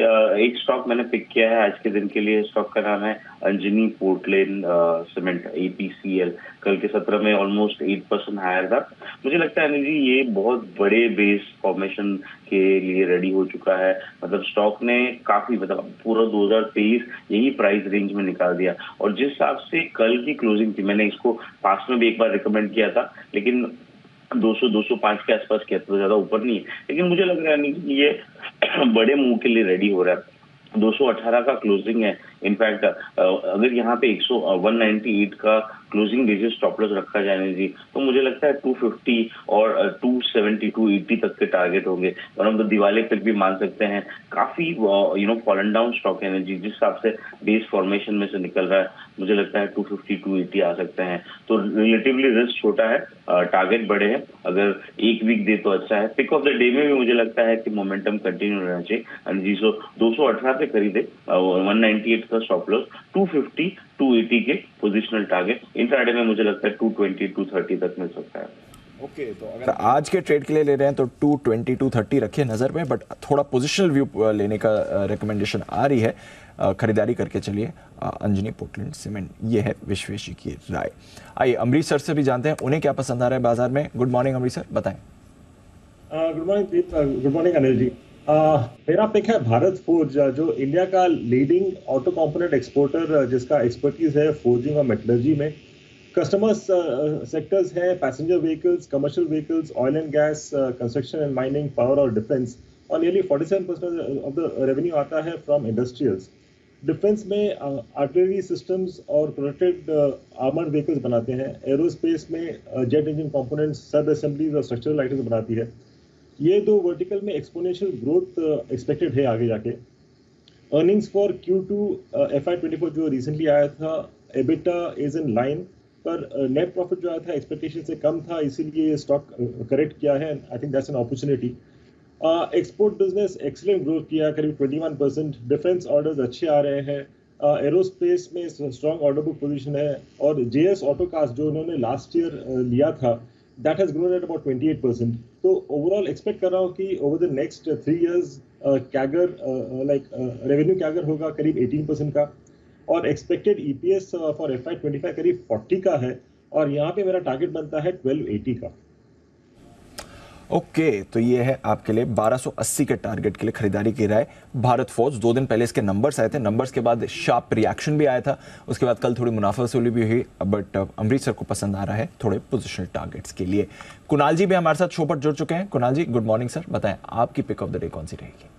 [SPEAKER 6] एक स्टॉक मैंने पिक किया है आज के दिन के लिए। स्टॉक का नाम है अंजनी पोर्टलैंड सीमेंट, APCL। कल के सत्र में ऑलमोस्ट 8% हायर था। मुझे लगता है अनिल जी ये बहुत बड़े बेस फॉर्मेशन के लिए रेडी हो चुका है। मतलब स्टॉक ने काफी, मतलब पूरा 2023 यही प्राइस रेंज में निकाल दिया। और जिस हिसाब से कल की क्लोजिंग थी, मैंने इसको पास्ट में भी एक बार रिकमेंड किया था, लेकिन 200-205 के आसपास किया, तो ज्यादा ऊपर नहीं है। लेकिन मुझे लग रहा है कि ये बड़े मूव के लिए रेडी हो रहा है। 218 का क्लोजिंग है। इनफैक्ट अगर यहाँ पे 198 का क्लोजिंग बेसिस स्टॉप लॉस रखा जाए जी, तो मुझे लगता है 250 और 270 280 तक के टारगेट होंगे। और हम तो दिवाली तक भी मान सकते हैं। काफी फॉलन डाउन स्टॉक है जी, जिस हिसाब से बेस फॉर्मेशन में से निकल रहा है, मुझे लगता है 250 280 आ सकते हैं। तो रिलेटिवली रिस्क छोटा है, टारगेट बड़े हैं। अगर एक वीक दे तो अच्छा है। पिक ऑफ द डे में भी मुझे लगता है कि मोमेंटम कंटिन्यू रहना चाहिए। एंड जी, सो 218 पे खरीदे, 198 का स्टॉप लॉस, 250 280 के पोजिशनल टारगेट। इंट्राडे में मुझे लगता है 220 230 तक मिल सकता है।
[SPEAKER 2] ओके, तो अगर आज के ट्रेड के लिए ले रहे हैं तो 220 230 रखिए नज़र में, बट थोड़ा पोजिशनल व्यू लेने का रिकमेंडेशन आ रही है। खरीदारी करके चलिए अंजनी पोर्टलैंड सीमेंट। ये है विश्वेश जी की राय। आइए अमरीश सर से भी जानते हैं उन्हें क्या पसंद आ रहा है बाजार में। गुड मॉर्निंग अमरीश सर, बताएं।
[SPEAKER 7] Good morning, good morning Anil ji. मेरा पिक है भारत फोर्ज, जो इंडिया का लीडिंग ऑटो कंपोनेंट एक्सपोर्टर, जिसका एक्सपर्टीज है फोर्जिंग और मेटलर्जी में। कस्टमर्स सेक्टर्स हैं passenger vehicles, commercial vehicles, oil and gas, construction and mining, power और डिफेंस। और नियरली 47% ऑफ द रेवेन्यू आता है फ्रॉम इंडस्ट्रियल्स। डिफेंस में आर्टिलरी सिस्टम्स और प्रोटेक्टेड आर्मर्ड व्हीकल्स बनाते हैं। एरोस्पेस में जेट इंजन कंपोनेंट्स, सब असेंबलीज और स्ट्रक्चरल आइटम्स बनाती है। ये दो वर्टिकल में एक्सपोनेंशियल ग्रोथ एक्सपेक्टेड है आगे जाके। अर्निंग्स फॉर Q2 FY24 जो रिसेंटली आया था, एबिटा इज इन लाइन, पर नेट प्रॉफिट जो आया था एक्सपेक्टेशन से कम था, इसीलिए स्टॉक करेक्ट किया है। I think that's an opportunity. Export business excellent growth किया, करीब 21%। डिफेंस ऑर्डर्स अच्छे आ रहे हैं। एरोस्पेस में स्ट्रॉन्ग ऑर्डर बुक पोजीशन है। और JS ऑटोकास्ट जो उन्होंने लास्ट ईयर लिया था, that has grown at about 28%। तो ओवरऑल एक्सपेक्ट कर रहा हूँ कि over the next 3 years CAGR revenue CAGR होगा करीब 18% का। और एक्सपेक्टेड EPS फॉर FY25 करीब 40 का है। और यहाँ पे मेरा टारगेट बनता है 1280 का।
[SPEAKER 2] ओके, तो ये है आपके लिए 1280 के टारगेट के लिए खरीदारी की राय। भारत फोर्ज, 2 दिन पहले इसके नंबर्स आए थे, नंबर्स के बाद शार्प रिएक्शन भी आया था, उसके बाद कल थोड़ी मुनाफा वसूली भी हुई, बट अमरीश सर को पसंद आ रहा है थोड़े पोजिशनल टारगेट्स के लिए। कुणाल जी भी हमारे साथ शो पर जुड़ चुके हैं। कुणाल जी, गुड मॉर्निंग सर, बताएं आपकी पिक ऑफ द डे कौन सी रहेगी?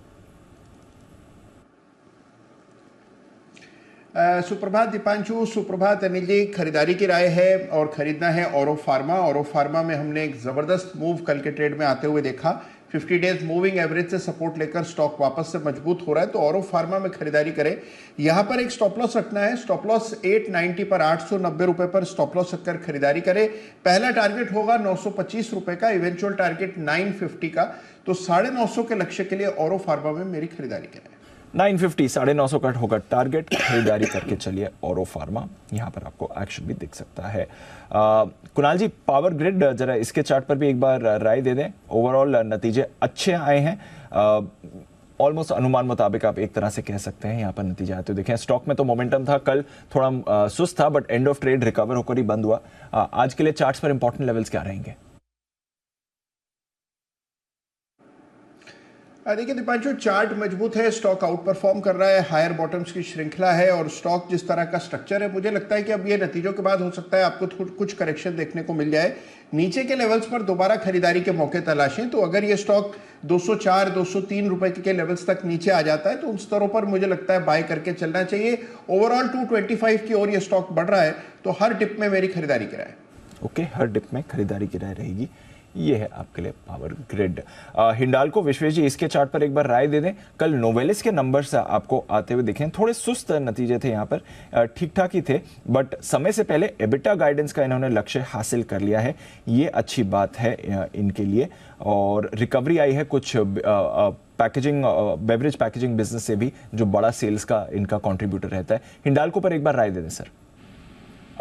[SPEAKER 8] सुप्रभात दीपांशु, सुप्रभात अनिल जी। खरीदारी की राय है और खरीदना है औरो फार्मा। औरो फार्मा में हमने एक ज़बरदस्त मूव कल के ट्रेड में आते हुए देखा। 50 डेज मूविंग एवरेज से सपोर्ट लेकर स्टॉक वापस से मजबूत हो रहा है, तो औरो फार्मा में खरीदारी करें। यहाँ पर एक स्टॉप लॉस रखना है। स्टॉप लॉस 890 पर, 890 रुपए पर स्टॉप लॉस रखकर खरीदारी करें। पहला टारगेट होगा 925 रुपए का, इवेंचुअल टारगेट 950 का। तो 950 के लक्ष्य के लिए औरो फार्मा में मेरी खरीदारी करें।
[SPEAKER 2] 950, 950 का होगा टारगेट। खरीदारी करके चलिए औरो फार्मा, यहाँ पर आपको एक्शन भी दिख सकता है। कुणाल जी, पावर ग्रिड जरा इसके चार्ट पर भी एक बार राय दे दें। ओवरऑल नतीजे अच्छे आए हैं, ऑलमोस्ट अनुमान मुताबिक आप एक तरह से कह सकते हैं यहाँ पर नतीजे आते हुए देखें। स्टॉक में तो मोमेंटम था, कल थोड़ा सुस्त था, but end of trade recover होकर ही बंद हुआ। आज के लिए चार्ट्स पर इंपॉर्टेंट लेवल्स क्या रहेंगे?
[SPEAKER 8] देखिए दीपांशु, चार्ट मजबूत है, स्टॉक आउट परफॉर्म कर रहा है, हायर बॉटम्स की श्रृंखला है और स्टॉक जिस तरह का स्ट्रक्चर है, मुझे लगता है कि अब ये नतीजों के बाद हो सकता है आपको कुछ करेक्शन देखने को मिल जाए। नीचे के लेवल्स पर दोबारा खरीदारी के मौके तलाशें। तो अगर ये स्टॉक 204 203 रुपए के लेवल्स तक नीचे आ जाता है तो उन स्तरों पर मुझे लगता है बाय करके चलना चाहिए। ओवरऑल 225 की ओर ये स्टॉक बढ़ रहा है, तो हर डिप में मेरी खरीदारी की राय।
[SPEAKER 2] ओके, हर डिप में खरीदारी की राय रहेगी। ये है आपके लिए पावर ग्रिड। हिंडाल्को, विश्वेश जी इसके चार्ट पर एक बार राय दे दें। कल नोवेलिस के नंबर्स आपको आते हुए दिखे, थोड़े सुस्त नतीजे थे यहाँ पर, ठीक ठाक ही थे, बट समय से पहले एबिटा गाइडेंस का इन्होंने लक्ष्य हासिल कर लिया है, ये अच्छी बात है इनके लिए। और रिकवरी आई है कुछ पैकेजिंग, बेवरेज पैकेजिंग बिजनेस से भी, जो बड़ा सेल्स का इनका कॉन्ट्रीब्यूटर रहता है। हिंडाल्को पर एक बार राय दे दें सर।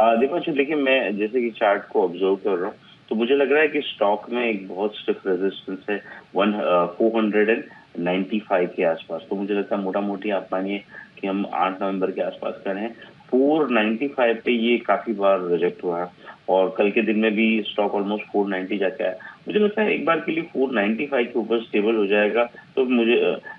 [SPEAKER 6] देखिए, मैं जैसे कि चार्ट को ऑब्जर्व कर रहा हूँ तो मुझे लग रहा है कि स्टॉक में एक बहुत स्टिफ रेजिस्टेंस है 409 495 के आसपास। तो मुझे लगता है मोटा मोटी आप मानिए कि हम 8 नवंबर के आसपास कर रहे हैं। 495 पे ये काफी बार रिजेक्ट हुआ है और कल के दिन में भी स्टॉक ऑलमोस्ट 490 जाके आया। मुझे लगता है एक बार के लिए 495 के ऊपर स्टेबल हो जाएगा तो मुझे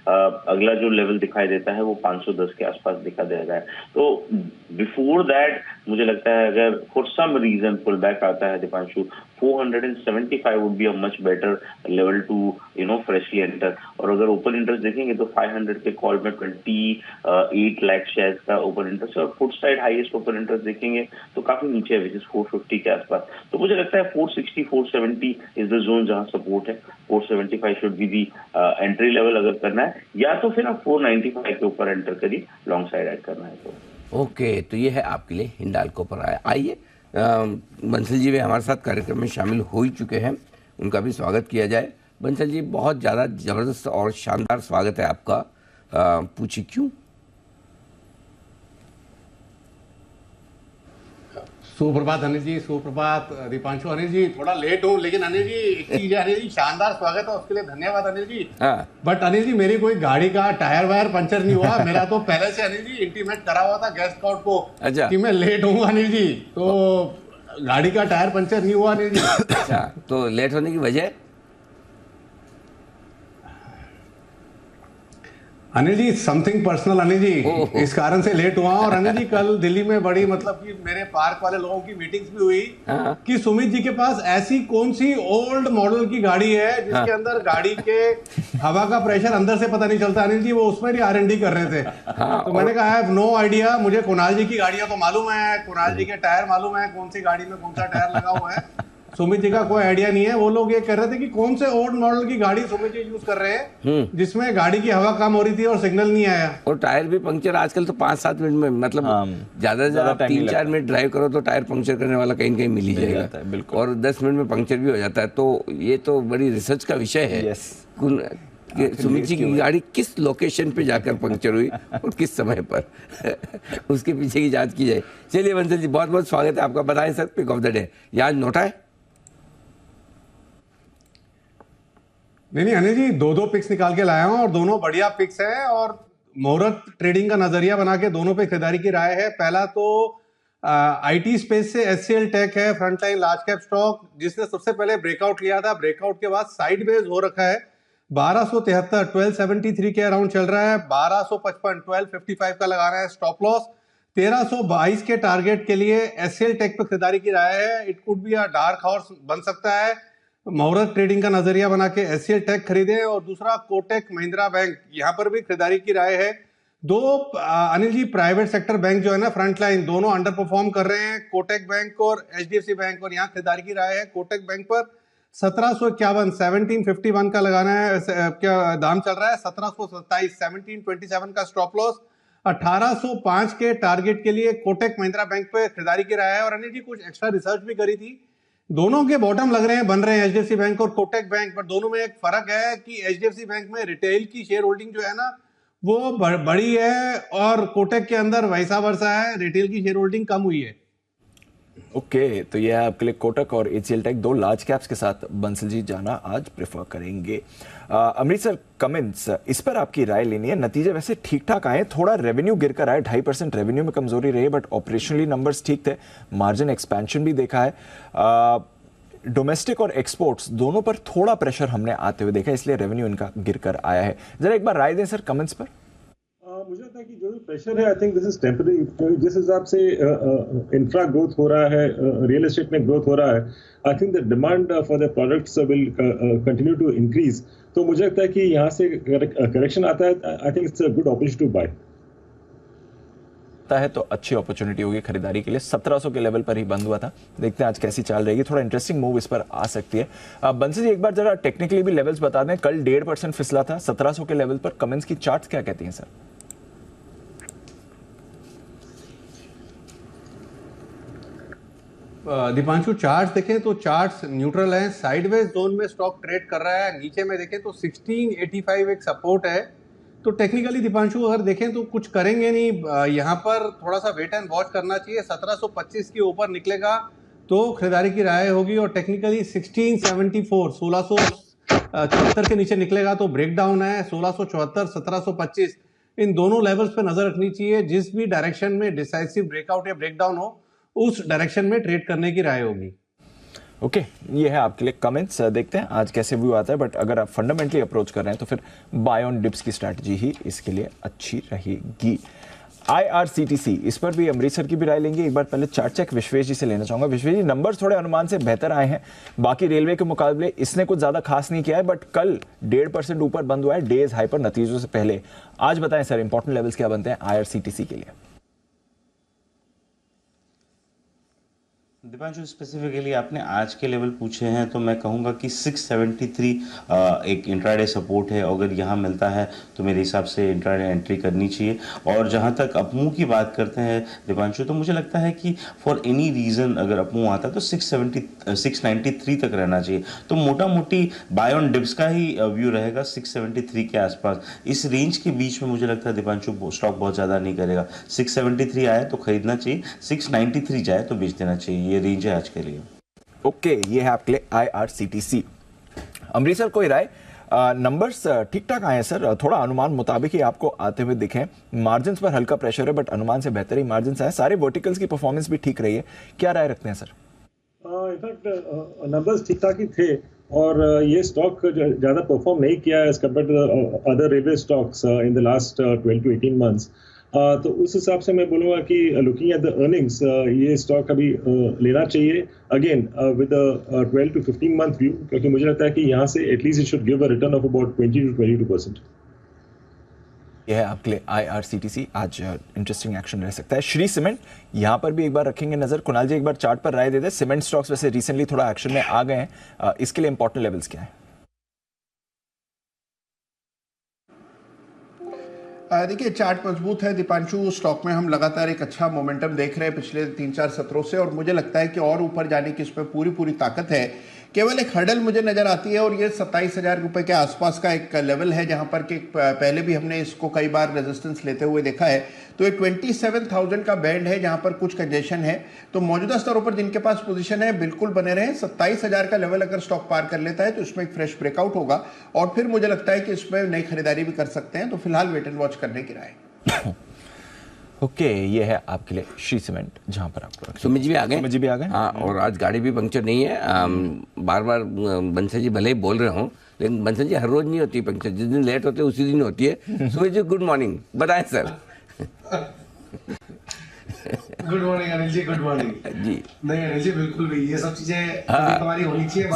[SPEAKER 6] अगला जो लेवल दिखाई देता है वो 510 के आसपास दिखा दे रहा है। तो बिफोर दैट मुझे लगता है अगर for some reason pull back आता है Deepanshu, 475 would be a much better level to freshly enter. और अगर ओपन इंटरेस्ट देखेंगे तो 500 के कॉल में 28 लाख शेयर्स का ओपन इंटरेस्ट है और foot side highest open interest देखेंगे तो काफी नीचे है, विच इज 450 के आसपास। तो मुझे लगता है 460 470 इज द जोन जहां सपोर्ट है। 475 should be the entry level अगर करना है, या तो फिर आप 495 के ऊपर एंटर करिए लॉन्ग साइड ऐड करना है तो।
[SPEAKER 1] ओके, तो ये है आपके लिए हिंडाल्को पर आइए। बंसल जी भी हमारे साथ कार्यक्रम में शामिल हो ही चुके हैं, उनका भी स्वागत किया जाए। बंसल जी, बहुत ज़्यादा ज़बरदस्त और शानदार स्वागत है आपका, पूछिए क्यों?
[SPEAKER 9] सुप्रभात अनिल जी, सुप्रभात दीपांशु। अनिल जी थोड़ा लेट हूँ, लेकिन अनिल जी एक चीज है अनिल जी, शानदार स्वागत है उसके लिए धन्यवाद अनिल जी।
[SPEAKER 1] हाँ।
[SPEAKER 9] बट अनिल जी मेरी कोई गाड़ी का टायर वायर पंचर नहीं हुआ, मेरा तो पहले से अनिल जी इंटीमेट करा हुआ था गेस्ट स्काउट को
[SPEAKER 1] अच्छा।
[SPEAKER 9] कि मैं लेट हूँ अनिल जी, तो गाड़ी का टायर पंचर नहीं हुआ अनिल जी।
[SPEAKER 1] अच्छा, तो लेट होने की वजह?
[SPEAKER 9] अनिल जी समथिंग पर्सनल अनिल जी,
[SPEAKER 1] ओहो।
[SPEAKER 9] इस कारण से लेट हुआ। और अनिल जी कल दिल्ली में बड़ी मतलब कि मेरे पार्क वाले लोगों की मीटिंग्स भी हुई
[SPEAKER 1] हाँ।
[SPEAKER 9] कि सुमित जी के पास ऐसी कौन सी ओल्ड मॉडल की गाड़ी है जिसके
[SPEAKER 1] हाँ।
[SPEAKER 9] अंदर गाड़ी के हवा का प्रेशर अंदर से पता नहीं चलता। अनिल जी वो उसमें भी R&D कर रहे थे।
[SPEAKER 1] हाँ,
[SPEAKER 9] तो मैंने कहा आई हैव नो आइडिया, मुझे कुणाल जी की गाड़ियां तो मालूम है, कुणाल जी के टायर मालूम है, कौन सी गाड़ी में कौन सा टायर लगा हुआ है, सुमित जी का कोई आइडिया नहीं है। वो लोग ये कह रहे थे कि कौन से ओल्ड मॉडल की गाड़ी सुमित जी यूज कर रहे हैं जिसमें गाड़ी की हवा कम हो रही थी और सिग्नल नहीं आया।
[SPEAKER 1] और टायर भी पंक्चर आजकल तो 5-7 मिनट में, मतलब ज्यादा से ज्यादा 3-4 मिनट ड्राइव करो तो टायर पंक्चर करने वाला कहीं कहीं मिल ही जाएगा,
[SPEAKER 2] बिल्कुल।
[SPEAKER 1] और 10 मिनट में पंक्चर भी हो जाता है। तो ये तो बड़ी रिसर्च का विषय है।
[SPEAKER 2] Yes।
[SPEAKER 1] सुमित जी की गाड़ी किस लोकेशन पे जाकर पंक्चर हुई और किस समय पर उसके पीछे की जांच की जाए। चलिए बंसल जी, बहुत बहुत स्वागत है आपका। बताएं sir, pick of the day यहाँ नोटा है?
[SPEAKER 9] नहीं अनिल जी, दो पिक्स निकाल के लाया हूं और दोनों बढ़िया पिक्स हैं और मुहूर्त ट्रेडिंग का नजरिया बना के दोनों पे खरीदारी की राय है। पहला तो आईटी स्पेस से HCL टेक है, फ्रंटलाइन लार्ज कैप स्टॉक, जिसने सबसे पहले ब्रेकआउट लिया था। ब्रेकआउट के बाद साइडवेज हो रखा है। 1273 1273 के अराउंड चल रहा है। 1255 1255 का लगाना है स्टॉप लॉस। 1322 के टारगेट के लिए HCL टेक पे खरीदारी की राय है। It could be a dark horse बन सकता है। मुहूर्त ट्रेडिंग का नजरिया बना के HCL टेक खरीदे। और दूसरा कोटक महिंद्रा बैंक, यहाँ पर भी खरीदारी की राय है। दो Anil ji private sector bank जो है ना फ्रंटलाइन, दोनों अंडर परफॉर्म कर रहे हैं, कोटक बैंक और HDFC बैंक, और यहाँ खरीदारी की राय है कोटक बैंक पर 1751 1751 का लगाना है, क्या दाम चल रहा है। 1727 1727 का स्टॉप लॉस। 1805 के टारगेट के लिए कोटक महिंद्रा बैंक पे खरीदारी की राय है। और अनिल जी कुछ एक्स्ट्रा रिसर्च भी करी थी, दोनों के बॉटम लग रहे हैं, बन रहे हैं HDFC बैंक और कोटक बैंक, पर दोनों में एक फर्क है कि HDFC बैंक में रिटेल की शेयर होल्डिंग जो है ना वो बड़ी है और कोटक के अंदर वैसा वर्सा है, रिटेल की शेयर होल्डिंग कम हुई है।
[SPEAKER 2] ओके, तो ये है आपके लिए कोटक और HCL टेक, दो लार्ज कैप्स के साथ बंसल जी जाना आज प्रेफर करेंगे। अमृतसर कमिंस, इस पर आपकी राय लेनी है। नतीजे वैसे ठीक ठाक आए, थोड़ा रेवेन्यू गिर कर आए, 2.5% रेवेन्यू में कमजोरी रही, बट ऑपरेशनली नंबर्स ठीक थे, मार्जिन एक्सपेंशन भी देखा है। डोमेस्टिक और एक्सपोर्ट्स दोनों पर थोड़ा प्रेशर हमने आते हुए देखा, इसलिए रेवेन्यू इनका गिर कर आया है। जरा एक बार राय दें सर कमेंट्स पर।
[SPEAKER 7] मुझे लगता है कि जो भी प्रेशर है, I think this is temporary. जिस हिसाब से इंफ्रा ग्रोथ हो रहा है, रियल एस्टेट में ग्रोथ हो रहा है, I think the demand for the products will continue to increase. तो मुझे लगता है कि यहाँ से करेक्शन आता है, I think it's a good opportunity to buy
[SPEAKER 2] है, तो अच्छी अपॉर्चुनिटी होगी खरीदारी के लिए। 1700 के लेवल पर ही बंद हुआ था, देखते हैं आज कैसी चाल रहेगी, थोड़ा इंटरेस्टिंग मूव इस पर आ सकती है। बंसी जी एक बार जरा टेक्निकली भी लेवल्स बता दें। कल 1.5% फिसला था 1700 के लेवल पर, कमेंट्स की चार्ट्स क्या कहती हैं सर?
[SPEAKER 9] दीपांशु चार्ट्स देखें तो चार्ट्स न्यूट्रल हैं, साइडवेज जोन में स्टॉक ट्रेड कर रहा है। नीचे में देखें तो 1685 एक सपोर्ट है। तो टेक्निकली दीपांशु अगर देखें तो कुछ करेंगे नहीं, यहाँ पर थोड़ा सा वेट एंड वॉच करना चाहिए। 1725 के ऊपर निकलेगा तो खरीदारी की राय होगी। और टेक्निकली 1674 1600 74 के नीचे निकलेगा तो ब्रेक डाउन है। 1674, 1725 इन दोनों लेवल्स पे नजर रखनी चाहिए। जिस भी डायरेक्शन में डिसाइसिव ब्रेकआउट या ब्रेकडाउन हो उस डायरेक्शन में ट्रेड करने की राय होगी।
[SPEAKER 2] ओके ये है आपके लिए कमेंट्स। देखते हैं आज कैसे व्यू आता है, बट अगर आप फंडामेंटली अप्रोच कर रहे हैं तो फिर बाय ऑन डिप्स की स्ट्रैटेजी ही इसके लिए अच्छी रहेगी। IRCTC, इस पर भी अमृतसर की भी राय लेंगे। एक बार पहले चार्ट चेक विश्वेश जी से लेना चाहूंगा। विश्वेश जी, नंबर्स थोड़े अनुमान से बेहतर आए हैं, बाकी रेलवे के मुकाबले इसने कुछ ज्यादा खास नहीं किया है, बट कल 1.5% ऊपर बंद हुआ है डेज हाई पर नतीजों से पहले। आज बताएं सर, इंपॉर्टेंट लेवल्स क्या बनते हैं IRCTC के लिए?
[SPEAKER 10] दीपांशु, स्पेसिफिकली आपने आज के लेवल पूछे हैं तो मैं कहूँगा कि 673 एक इंट्राडे सपोर्ट है। अगर यहाँ मिलता है तो मेरे हिसाब से इंट्राडे एंट्री करनी चाहिए। और जहाँ तक अपमूव की बात करते हैं दीपांशु, तो मुझे लगता है कि फॉर एनी रीज़न अगर अपमूव आता है तो 693 तक रहना चाहिए। तो मोटा मोटी बाय ऑन डिप्स का ही व्यू रहेगा 673 के आसपास। इस रेंज के बीच में मुझे लगता है दीपांशु स्टॉक बहुत ज़्यादा नहीं करेगा। 673 आए तो खरीदना चाहिए, 693 जाए तो बेच देना चाहिए। ये रेंज है आज के लिए।
[SPEAKER 2] ओके ये है आपके लिए IRCTC। अमृतसर कोई राय? नंबर्स ठीक ठाक आए हैं सर, थोड़ा अनुमान मुताबिक ही आपको आते हुए दिखे। मार्जिन पर हल्का प्रेशर है बट अनुमान से बेहतर ही मार्जिन आए। सारे वर्टिकल्स की परफॉर्मेंस भी ठीक रही है, क्या राय रखते हैं सर?
[SPEAKER 7] इनफैक्ट नंबर्स ठीक ठाक ही थे और ये स्टॉक ज़्यादा परफॉर्म नहीं किया as compare to other railway stocks in the last 12 to 18 months। तो उस हिसाब से मैं बोलूँगा कि लुकिंग एट द अर्निंग्स ये स्टॉक अभी लेना चाहिए again with 12 to 15 month view, क्योंकि मुझे लगता है कि यहाँ से at least it should give a return of about 20 to 22%।
[SPEAKER 2] यह है आपके लिए IRCTC। आज इंटरेस्टिंग एक्शन रह सकता है। श्री सीमेंट, यहाँ पर भी एक बार रखेंगे नजर। कुणाल जी एक बार चार्ट पर राय दे दे। सीमेंट स्टॉक्स वैसे रिसेंटली थोड़ा एक्शन में आ गए हैं, इसके लिए इंपॉर्टेंट लेवल्स क्या है?
[SPEAKER 8] देखिए चार्ट मजबूत है दीपांशु। स्टॉक में हम लगातार एक अच्छा मोमेंटम देख रहे हैं पिछले 3-4 सत्रों से, और मुझे लगता है कि और ऊपर जाने की इसमें पूरी ताकत है। केवल एक हर्डल मुझे नजर आती है और ये 27,000 रुपए के आसपास का एक लेवल है, जहां पर कि पहले भी हमने इसको कई बार रेजिस्टेंस लेते हुए देखा है। तो ये 27,000 का बैंड है जहां पर कुछ कंजेशन है। तो मौजूदा स्तरों पर जिनके पास पोजीशन है बिल्कुल बने रहे। 27,000 का लेवल अगर स्टॉक पार कर लेता है तो इसमें एक फ्रेश ब्रेकआउट होगा और फिर मुझे लगता है कि इसमें नई खरीदारी भी कर सकते हैं। तो फिलहाल वेट एंड वॉच करने की राय।
[SPEAKER 2] ओके ये है आपके लिए श्री सीमेंट, जहां पर आपको
[SPEAKER 1] सुमित जी भी आ गए।
[SPEAKER 2] सुमित जी भी आ गए।
[SPEAKER 1] हाँ, और आज गाड़ी भी पंक्चर नहीं है। बार बार बंसल जी भले ही बोल रहे हूँ, लेकिन बंसल जी हर रोज नहीं होती पंक्चर, जिस दिन लेट होते उसी दिन होती है। सुमित जी गुड मॉर्निंग, बताएं सर।
[SPEAKER 9] गुड मॉर्निंग अनिल जी, गुड मॉर्निंग
[SPEAKER 1] जी।
[SPEAKER 9] नहीं अनिल जी बिल्कुल भी ये सब चीजें हमारी होनी चाहिए,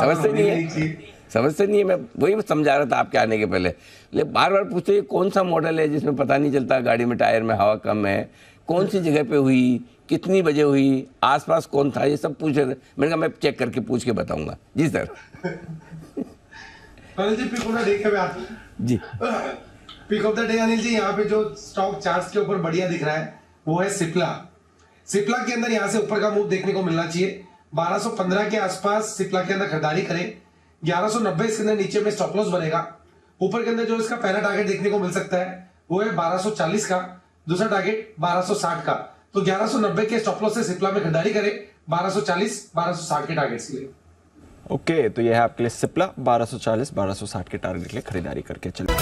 [SPEAKER 1] समझते नहीं है। मैं वही समझा रहा था आपके आने के पहले, लेकिन बार बार पूछते कौन सा मॉडल है जिसमें पता नहीं चलता गाड़ी में टायर में हवा कम है, कौन सी जगह पे हुई, कितनी बजे हुई, आसपास कौन था, ये सब पूछ रहे थे। मैंने कहा मैं चेक करके पूछ के बताऊंगा। जी sir.
[SPEAKER 9] Anil ji pick of the day के बात
[SPEAKER 1] जी,
[SPEAKER 9] pick of the day Anil ji, यहाँ पे जो स्टॉक चार्ट्स के ऊपर बढ़िया दिख रहा है वो है सिप्ला। सिप्ला के अंदर यहाँ से ऊपर का मूव देखने को मिलना चाहिए। 1215 के आसपास सिप्ला के अंदर खरीदारी करें। 1190 इसके अंदर नीचे में स्टॉप लॉस बनेगा। ऊपर के अंदर जो इसका पहला टारगेट देखने को मिल सकता है वो है 1240 का, दूसरा टारगेट 1260 का। तो 1190 के स्टॉप लॉस से सिप्ला में खरीदारी करें 1240 1260 के टारगेट्स के लिए।
[SPEAKER 2] ओके तो यह है आपके लिए सिप्ला 1240 1260 के टारगेट के लिए खरीदारी करके चले।